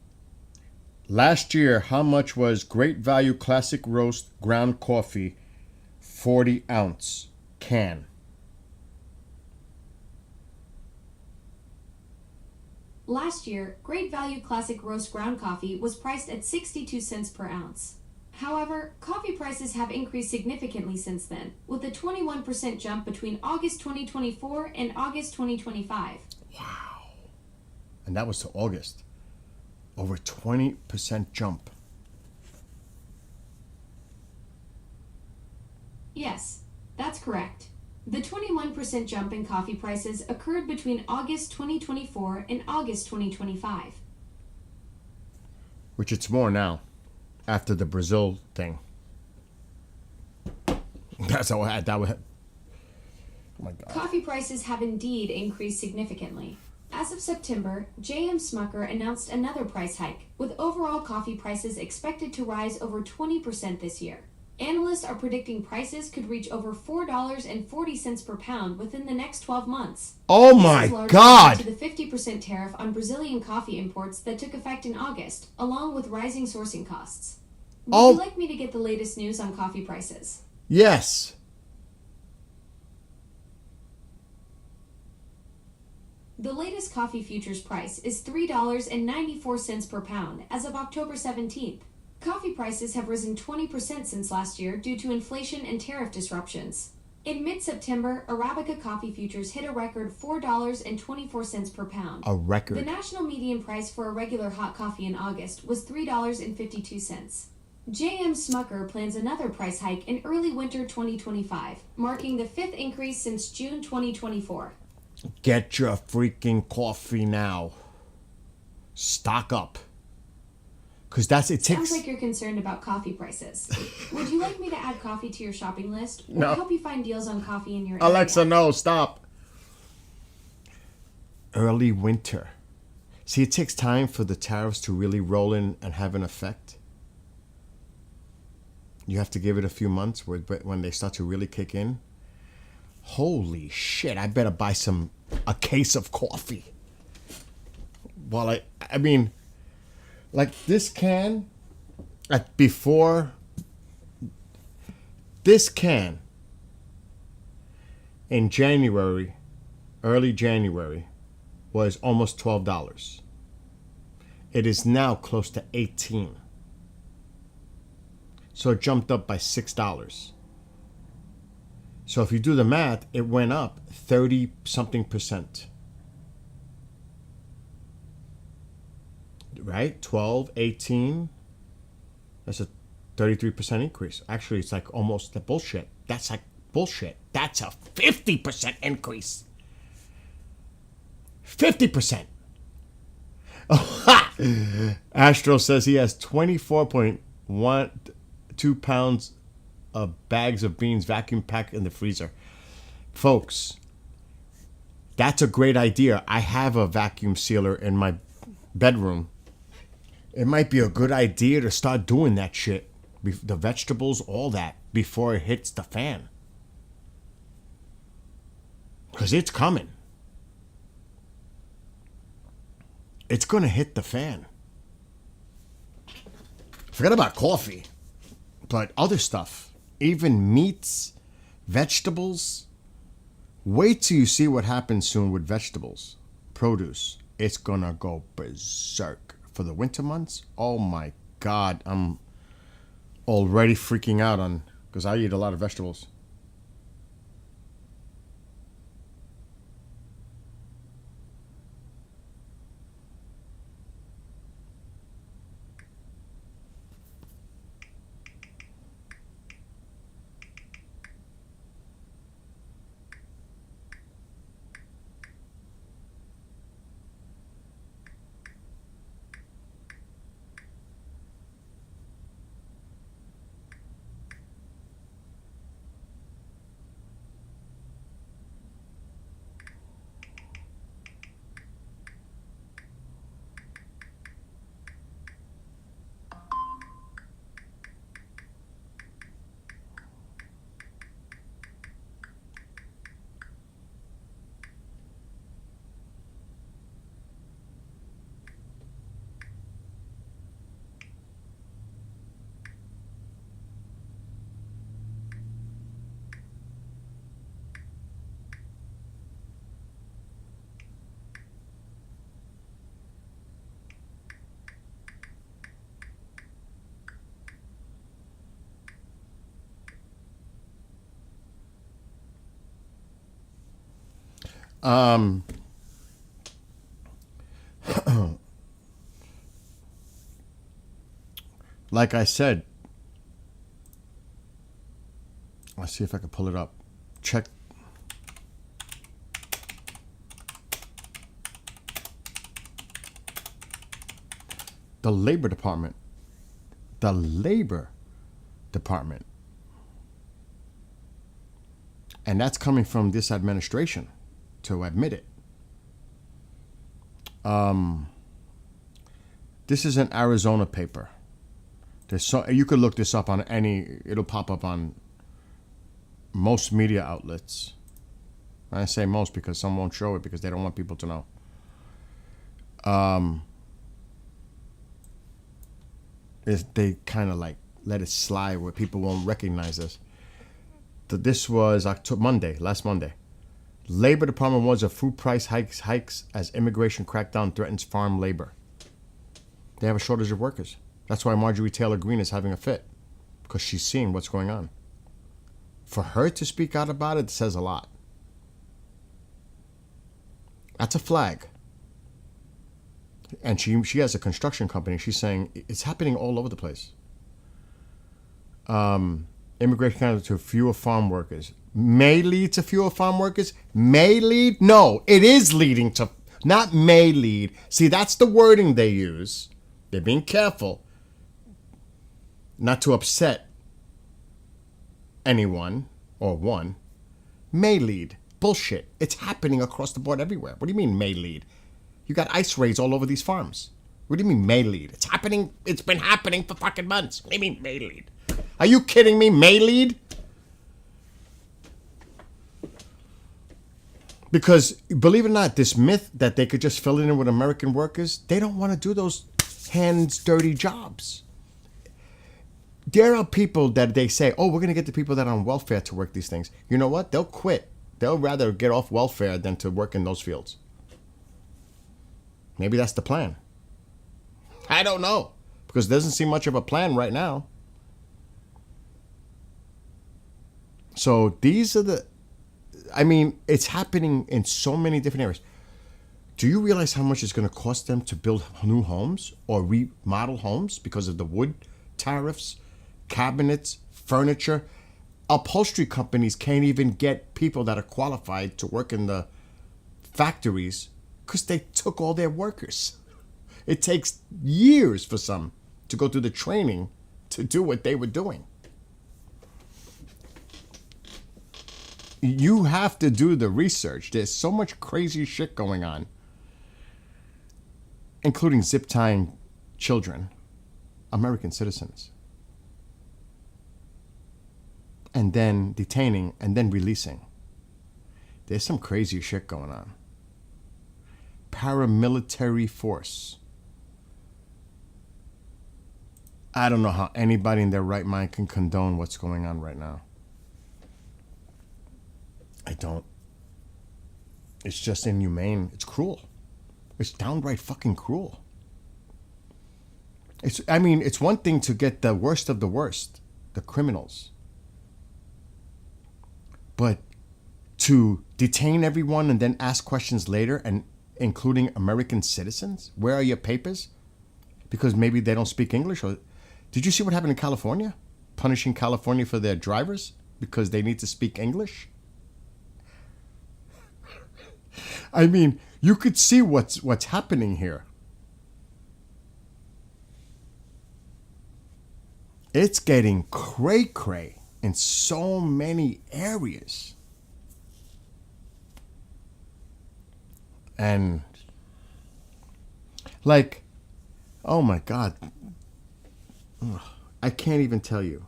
last year, how much was Great Value Classic Roast ground coffee 40 ounce can? Last year, Great Value Classic Roast ground coffee was priced at 62 cents per ounce. However, coffee prices have increased significantly since then, with a 21% jump between August 2024 and August 2025. Wow. And that was to August. Over 20% jump. Yes, that's correct. The 21% jump in coffee prices occurred between August 2024 and August 2025. Which it's more now, after the Brazil thing. That's how that would. Oh my God. Coffee prices have indeed increased significantly. As of September, J.M. Smucker announced another price hike, with overall coffee prices expected to rise over 20% this year. Analysts are predicting prices could reach over $4.40 per pound within the next 12 months. Oh This my is largely God! due to the 50% tariff on Brazilian coffee imports that took effect in August, along with rising sourcing costs. Would Oh. you like me to get the latest news on coffee prices? Yes. The latest coffee futures price is $3.94 per pound as of October 17th. Coffee prices have risen 20% since last year due to inflation and tariff disruptions. In mid-September, Arabica coffee futures hit a record $4.24 per pound. A record. The national median price for a regular hot coffee in August was $3.52. J.M. Smucker plans another price hike in early winter 2025, marking the fifth increase since June 2024. Get your freaking coffee now. Stock up. Because it takes... Sounds like you're concerned about coffee prices. Would you like me to add coffee to your shopping list? Or No. help you find deals on coffee in your Alexa, area? no, stop. Early winter. See, it takes time for the tariffs to really roll in and have an effect. You have to give it a few months when they start to really kick in. Holy shit, I better buy a case of coffee. Well, I mean, like this can, this can in January, early January, was almost $12. It is now close to $18. So it jumped up by $6. So if you do the math, it went up 30 something percent. Right? 12, 18. That's a 33% increase. Actually, it's like almost the bullshit. That's like bullshit. That's a 50% increase. 50%. Astro says he has 24.12 pounds of bags of beans vacuum packed in the freezer. Folks, that's a great idea. I have a vacuum sealer in my bedroom. It might be a good idea to start doing that shit. The vegetables, all that, before it hits the fan. Because it's coming. It's going to hit the fan. Forget about coffee. But other stuff. Even meats, vegetables. Wait till you see what happens soon with vegetables. Produce. It's going to go berserk. For the winter months, oh my God, I'm already freaking out because I eat a lot of vegetables. Like I said, let's see if I can pull it up. Check. The Labor Department. The Labor Department. And that's coming from this administration to admit it. This is an Arizona paper. You could look this up on it'll pop up on most media outlets. I say most because some won't show it because they don't want people to know. They kind of like let it slide where people won't recognize this. This was last Monday. Labor Department warns of food price hikes as immigration crackdown threatens farm labor. They have a shortage of workers. That's why Marjorie Taylor Greene is having a fit, because she's seeing what's going on. For her to speak out about it says a lot. That's a flag. And she has a construction company. She's saying it's happening all over the place. Immigration Canada to fewer farm workers. May lead to fewer farm workers? May lead? No, it is leading to, not may lead. See, that's the wording they use. They're being careful not to upset anyone or one. May lead. Bullshit. It's happening across the board everywhere. What do you mean may lead? You got ice raids all over these farms. What do you mean may lead? It's happening. It's been happening for fucking months. What do you mean may lead? Are you kidding me? May lead? Because, believe it or not, this myth that they could just fill it in with American workers, they don't want to do those hands dirty jobs. There are people that they say, oh, we're going to get the people that are on welfare to work these things. You know what? They'll quit. They'll rather get off welfare than to work in those fields. Maybe that's the plan. I don't know. Because there doesn't seem much of a plan right now. So these are the... I mean, it's happening in so many different areas. Do you realize how much it's going to cost them to build new homes or remodel homes because of the wood tariffs, cabinets, furniture? Upholstery companies can't even get people that are qualified to work in the factories because they took all their workers. It takes years for some to go through the training to do what they were doing. You have to do the research. There's so much crazy shit going on, including zip tying children, American citizens, and then detaining and then releasing. There's some crazy shit going on. Paramilitary force. I don't know how anybody in their right mind can condone what's going on right now. I don't. It's just inhumane. It's cruel. It's downright fucking cruel. It's one thing to get the worst of the worst, the criminals. But to detain everyone and then ask questions later, and including American citizens, where are your papers? Because maybe they don't speak English. Or did you see what happened in California? Punishing California for their drivers because they need to speak English? I mean, you could see what's happening here. It's getting cray-cray in so many areas. And, like, oh my God. Ugh, I can't even tell you.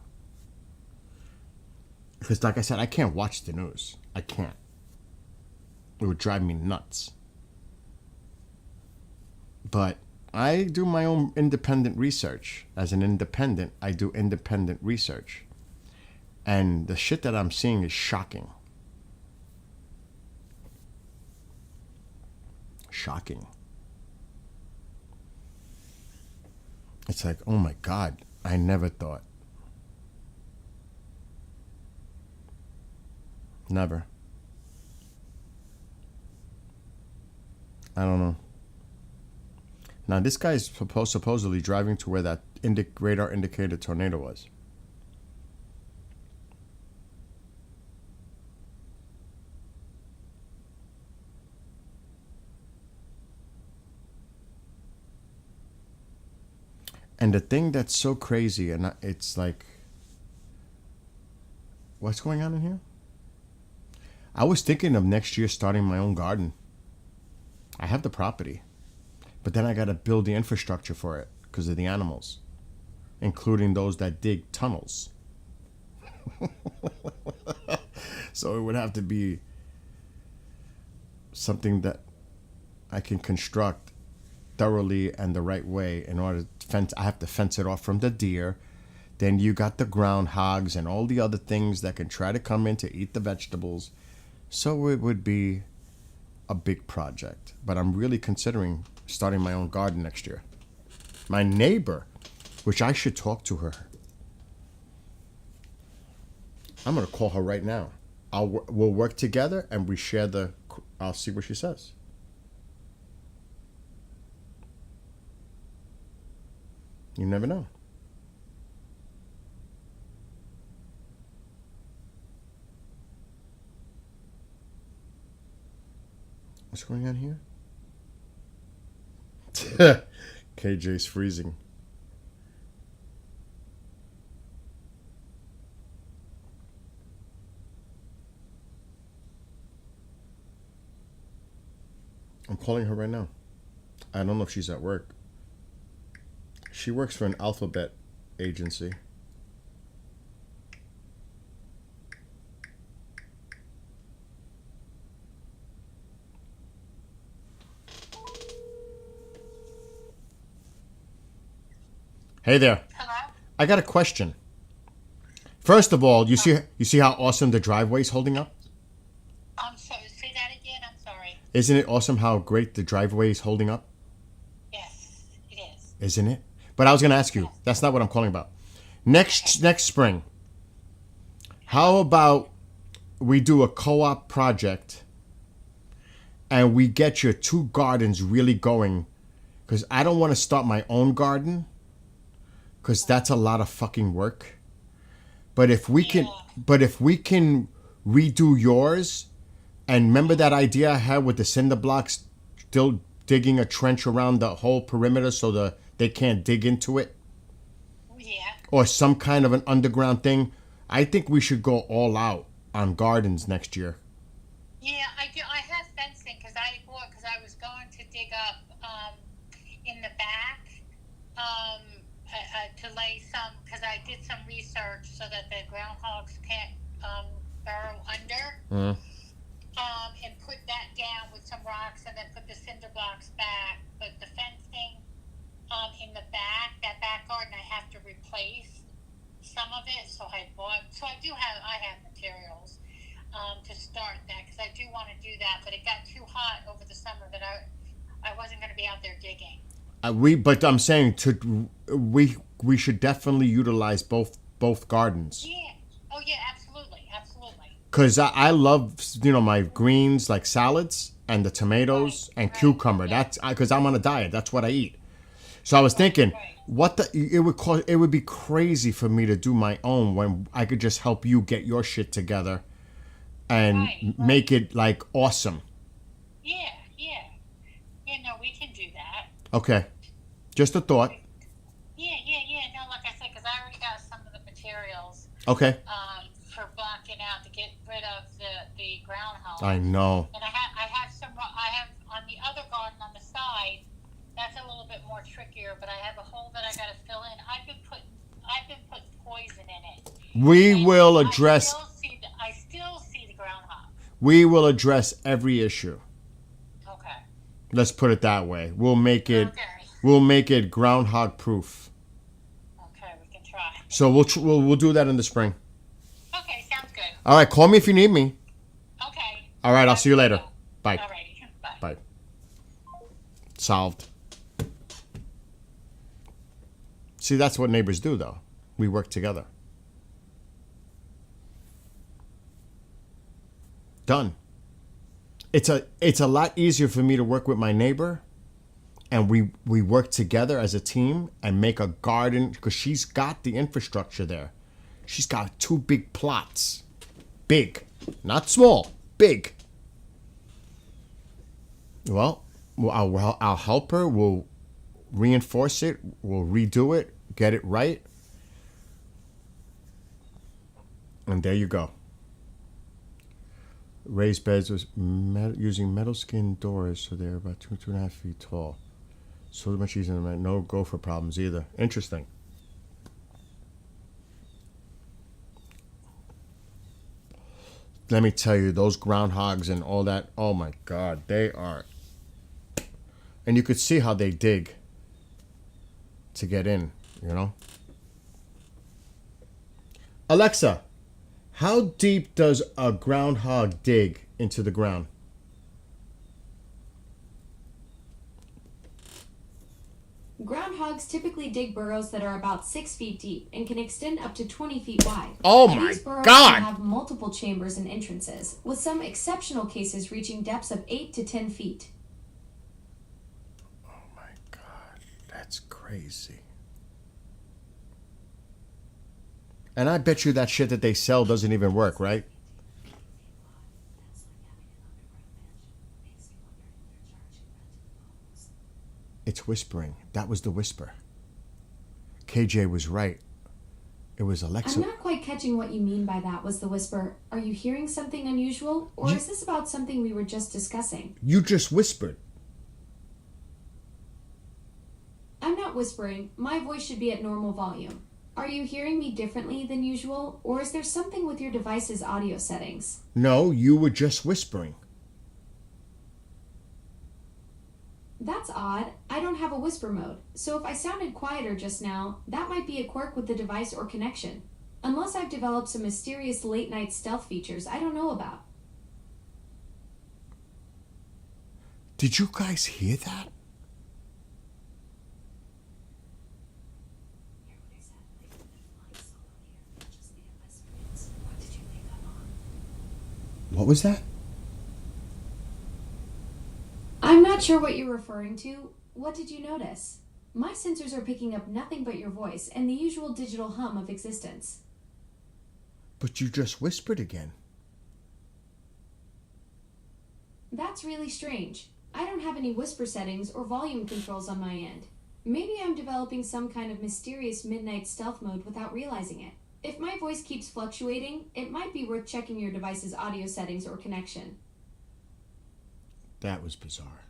Because, like I said, I can't watch the news. I can't. It would drive me nuts. But I do my own independent research. As an independent, I do independent research. And the shit that I'm seeing is shocking. Shocking. It's like, oh my God, I never thought. Never. I don't know. Now, this guy's supposedly driving to where that radar indicated tornado was. And the thing that's so crazy, and it's like, what's going on in here? I was thinking of next year starting my own garden. I have the property, but then I got to build the infrastructure for it because of the animals, including those that dig tunnels. So it would have to be something that I can construct thoroughly and the right way in order to fence. I have to fence it off from the deer. Then you got the groundhogs and all the other things that can try to come in to eat the vegetables. So it would be a big project, but I'm really considering starting my own garden next year. My neighbor which I should talk to her. I'm gonna call her right now. We'll work together and we share the. I'll see what she says. You never know. What's going on here? KJ's freezing. I'm calling her right now. I don't know if she's at work. She works for an alphabet agency. Hey there. Hello? I got a question. First of all, you see how awesome the driveway's holding up? I'm sorry, say that again, I'm sorry. Isn't it awesome how great the driveway is holding up? Yes, it is. Isn't it? But I was going to ask you. That's not what I'm calling about. Next spring, how about we do a co-op project and we get your 2 gardens really going? Because I don't want to start my own garden because that's a lot of fucking work. But if we can, redo yours, and remember that idea I had with the cinder blocks, still digging a trench around the whole perimeter so they can't dig into it, Yeah. or some kind of an underground thing. I think we should go all out on gardens next year. Yeah, I do. I have fencing because I was going to dig up in the back to lay some, because I did some research so that the groundhogs can't burrow under. And put that down with some rocks and then put the cinder blocks back. But the fencing in the back, that back garden, I have to replace some of it. So I have materials to start that because I do want to do that. But it got too hot over the summer that I wasn't going to be out there digging. But I'm saying we should definitely utilize both gardens. Yeah. Oh yeah, absolutely. Cause I love my greens like salads and the tomatoes and cucumber. That's because I'm on a diet. That's what I eat. So I was thinking, it would be crazy for me to do my own when I could just help you get your shit together and make it like awesome. Yeah. No, we can do that. Okay, just a thought. Yeah. No, like I said, because I already got some of the materials. Okay. For blocking out to get rid of the groundhog. I know. And I have on the other garden on the side. That's a little bit more trickier, but I have a hole that I got to fill in. I've been putting poison in it. We will address. I still see the groundhog. We will address every issue. Okay. Let's put it that way. We'll make it. Okay. We'll make it groundhog proof. Okay, we can try. So we'll do that in the spring. Okay, sounds good. All right, call me if you need me. Okay. All right, I'll see you later. Bye. Alrighty. Bye. Bye. Solved. See, that's what neighbors do, though. We work together. Done. It's a lot easier for me to work with my neighbor, and we work together as a team and make a garden because she's got the infrastructure there. She's got 2 big plots. Big. Not small. Big. Well, I'll help her. We'll reinforce it. We'll redo it. Get it right. And there you go. Raised beds was using metal skin doors, so they're about 2.5 feet tall. So much easier than no gopher problems either. Interesting. Let me tell you, those groundhogs and all that, oh my God, they are. And you could see how they dig to get in, Alexa, how deep does a groundhog dig into the ground? Groundhogs typically dig burrows that are about 6 feet deep and can extend up to 20 feet wide. Oh my These burrows God! can have multiple chambers and entrances, with some exceptional cases reaching depths of 8 to 10 feet. Oh my God, that's crazy. And I bet you that shit that they sell doesn't even work, right? It's whispering. That was the whisper. KJ was right. It was Alexa. I'm not quite catching what you mean by that, was the whisper. Are you hearing something unusual? Or is this about something we were just discussing? You just whispered. I'm not whispering. My voice should be at normal volume. Are you hearing me differently than usual? Or is there something with your device's audio settings? No, you were just whispering. That's odd. I don't have a whisper mode, so if I sounded quieter just now, that might be a quirk with the device or connection. Unless I've developed some mysterious late-night stealth features I don't know about. Did you guys hear that? What was that? I'm not sure what you're referring to. What did you notice? My sensors are picking up nothing but your voice and the usual digital hum of existence. But you just whispered again. That's really strange. I don't have any whisper settings or volume controls on my end. Maybe I'm developing some kind of mysterious midnight stealth mode without realizing it. If my voice keeps fluctuating, it might be worth checking your device's audio settings or connection. That was bizarre.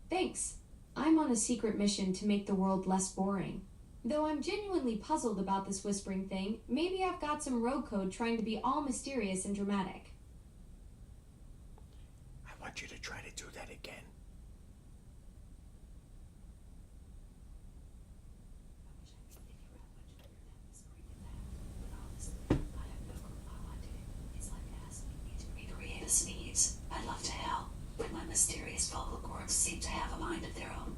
Thanks. I'm on a secret mission to make the world less boring. Though I'm genuinely puzzled about this whispering thing, maybe I've got some rogue code trying to be all mysterious and dramatic. I want you to try to do that again. Recreate a sneeze. I'd love to help, but my mysterious vocal cords seem to have a mind of their own.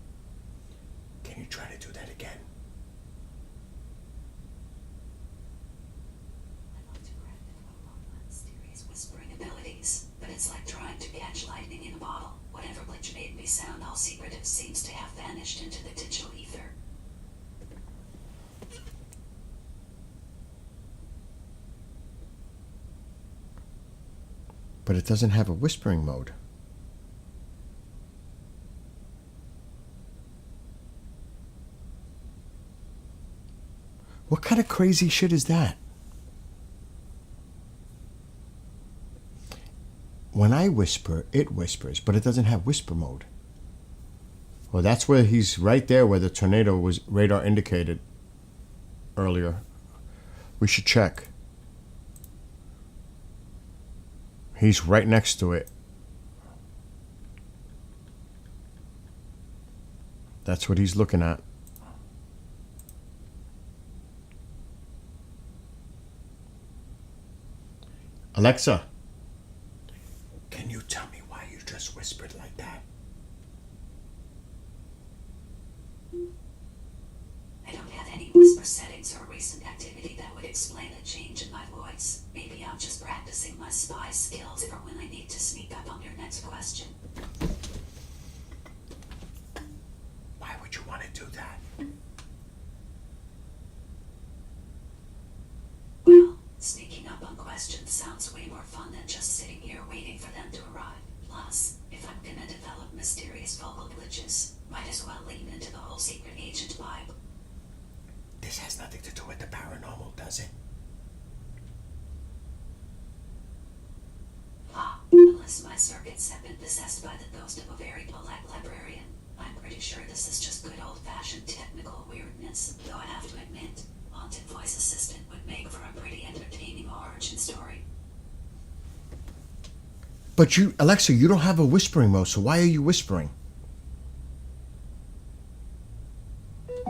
Can you try to do that again? I'd love to crack the code on my mysterious whispering abilities, but it's like trying to catch lightning in a bottle. Whatever glitch made me sound all secretive seems to have vanished into the digital ether. But it doesn't have a whispering mode. What kind of crazy shit is that? When I whisper, it whispers, but it doesn't have whisper mode. Well, that's where he's right there where the tornado was radar indicated earlier. We should check. He's right next to it. That's what he's looking at. Alexa, can you tell me why you just whispered like that? I don't have any whisper settings or recent activity that would explain a change in my voice. Maybe I'm just practicing my spy skills for when I need to sneak up on your next question. Why would you want to do that? Well, sneaking up on questions sounds way more fun than just sitting here waiting for them to arrive. Plus, if I'm gonna develop mysterious vocal glitches, might as well lean into the whole secret agent vibe. This has nothing to do with the paranormal, does it? Unless my circuits have been possessed by the ghost of a very polite librarian. I'm pretty sure this is just good old-fashioned technical weirdness, though I have to admit, Haunted Voice Assistant would make for a pretty entertaining origin story. But you, Alexa, you don't have a whispering mode, so why are you whispering?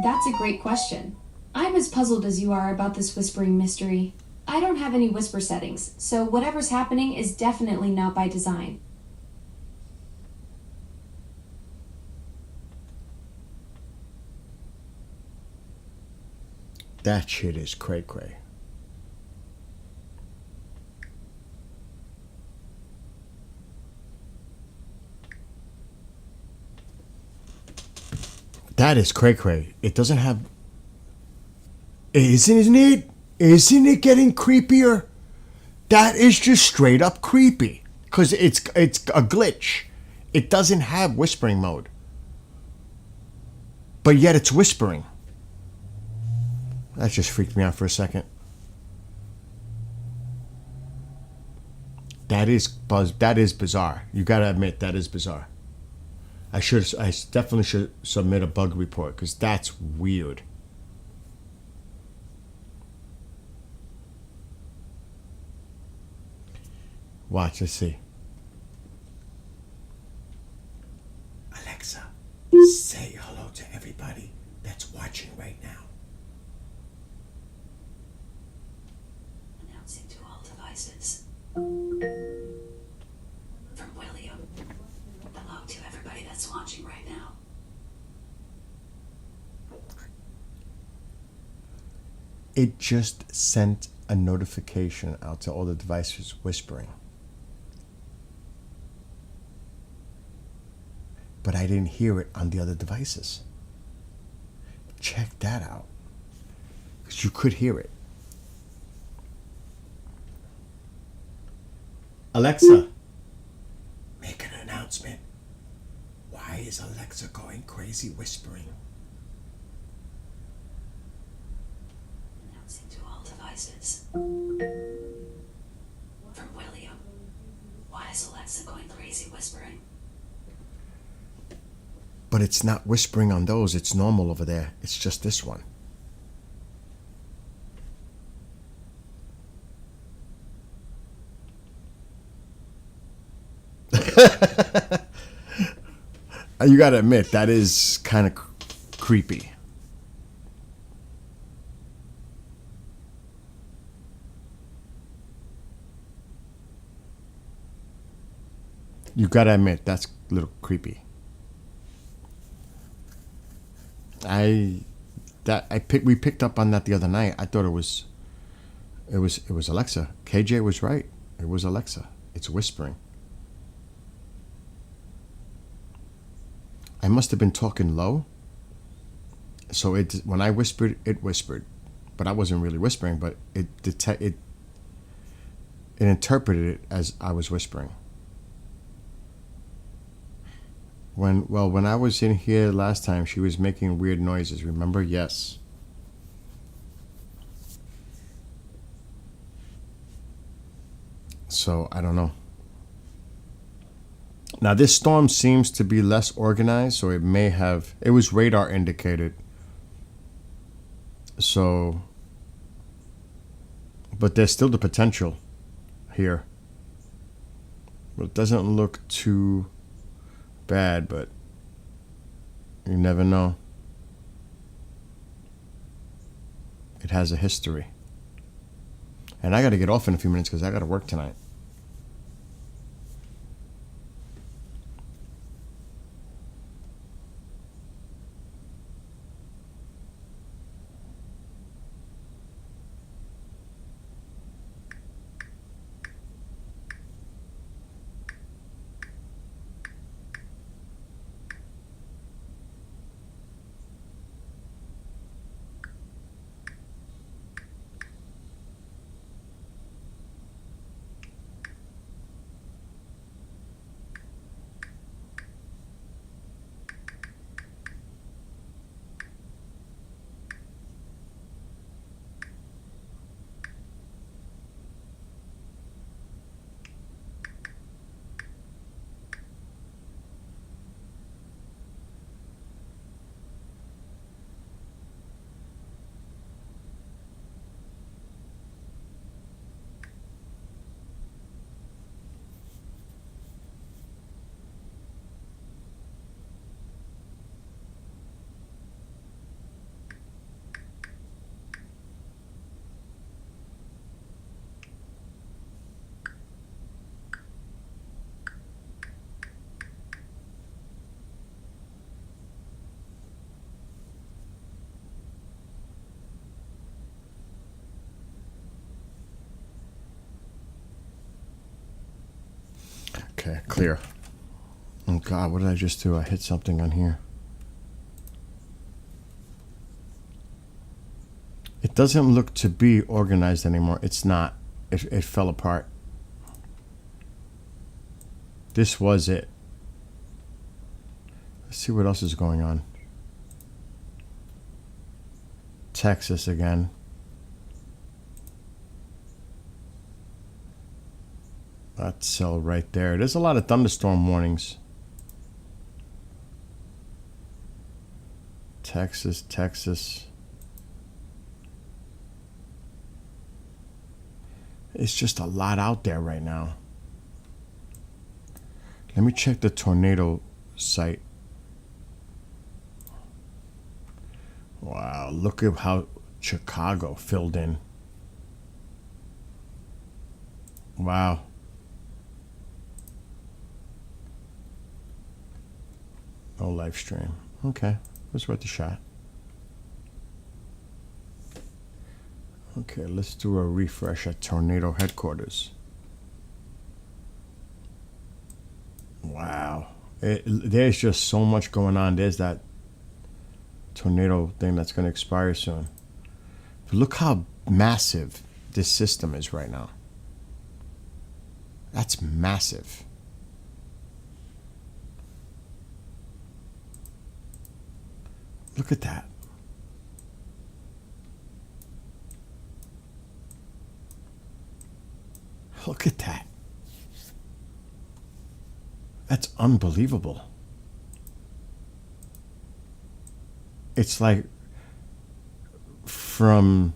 That's a great question. I'm as puzzled as you are about this whispering mystery. I don't have any whisper settings, so whatever's happening is definitely not by design. That shit is cray cray. That is cray cray. It doesn't have. Isn't it? Isn't it getting creepier? That is just straight up creepy. Because it's a glitch. It doesn't have whispering mode. But yet it's whispering. That just freaked me out for a second. That is bizarre. You gotta admit that is bizarre. I definitely should submit a bug report because that's weird. Watch, let's see. Alexa, say hello to everybody that's watching right now. Announcing to all devices. From William. Hello to everybody that's watching right now. It just sent a notification out to all the devices whispering. But I didn't hear it on the other devices. Check that out. Because you could hear it. Alexa, make an announcement. Why is Alexa going crazy whispering? Announcing to all devices. From William. Why is Alexa going crazy whispering? But it's not whispering on those. It's normal over there. It's just this one. You gotta admit, that is kind of creepy. You gotta admit, that's a little creepy. We picked up on that the other night. I thought it was Alexa. KJ was right. It was Alexa. It's whispering. I must have been talking low. So when I whispered, it whispered, but I wasn't really whispering. But it interpreted it as I was whispering. When I was in here last time, she was making weird noises. Remember? Yes. So I don't know. Now this storm seems to be less organized, so it was radar indicated. So, but there's still the potential here. Well, it doesn't look too bad, but you never know. It has a history. And I got to get off in a few minutes because I got to work tonight. Okay, clear. Oh God, what did I just do? I hit something on here. It doesn't look to be organized anymore. It's not. It fell apart. This was it. Let's see what else is going on. Texas again. That cell right there. There's a lot of thunderstorm warnings. Texas, Texas. It's just a lot out there right now. Let me check the tornado site. Wow, look at how Chicago filled in. Wow. No live stream. Okay, it was worth a shot. Okay, let's do a refresh at tornado headquarters. Wow. There's just so much going on. There's that tornado thing that's going to expire soon. But look how massive this system is right now. That's massive. Look at that. Look at that. That's unbelievable. It's like from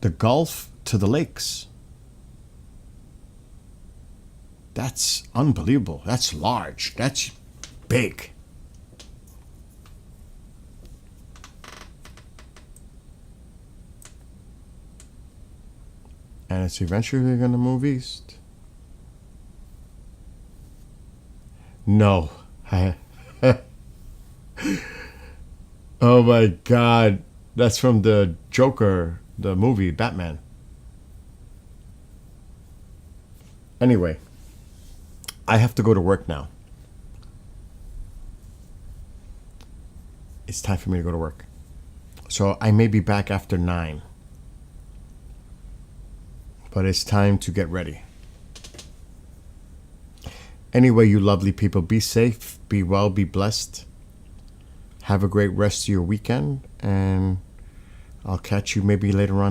the Gulf to the lakes. That's unbelievable. That's large. That's big. And it's eventually going to move east. No. Oh my God. That's from the Joker, the movie, Batman. Anyway, I have to go to work now. It's time for me to go to work. So I may be back after 9. But it's time to get ready. Anyway, you lovely people, be safe, be well, be blessed. Have a great rest of your weekend, and I'll catch you maybe later on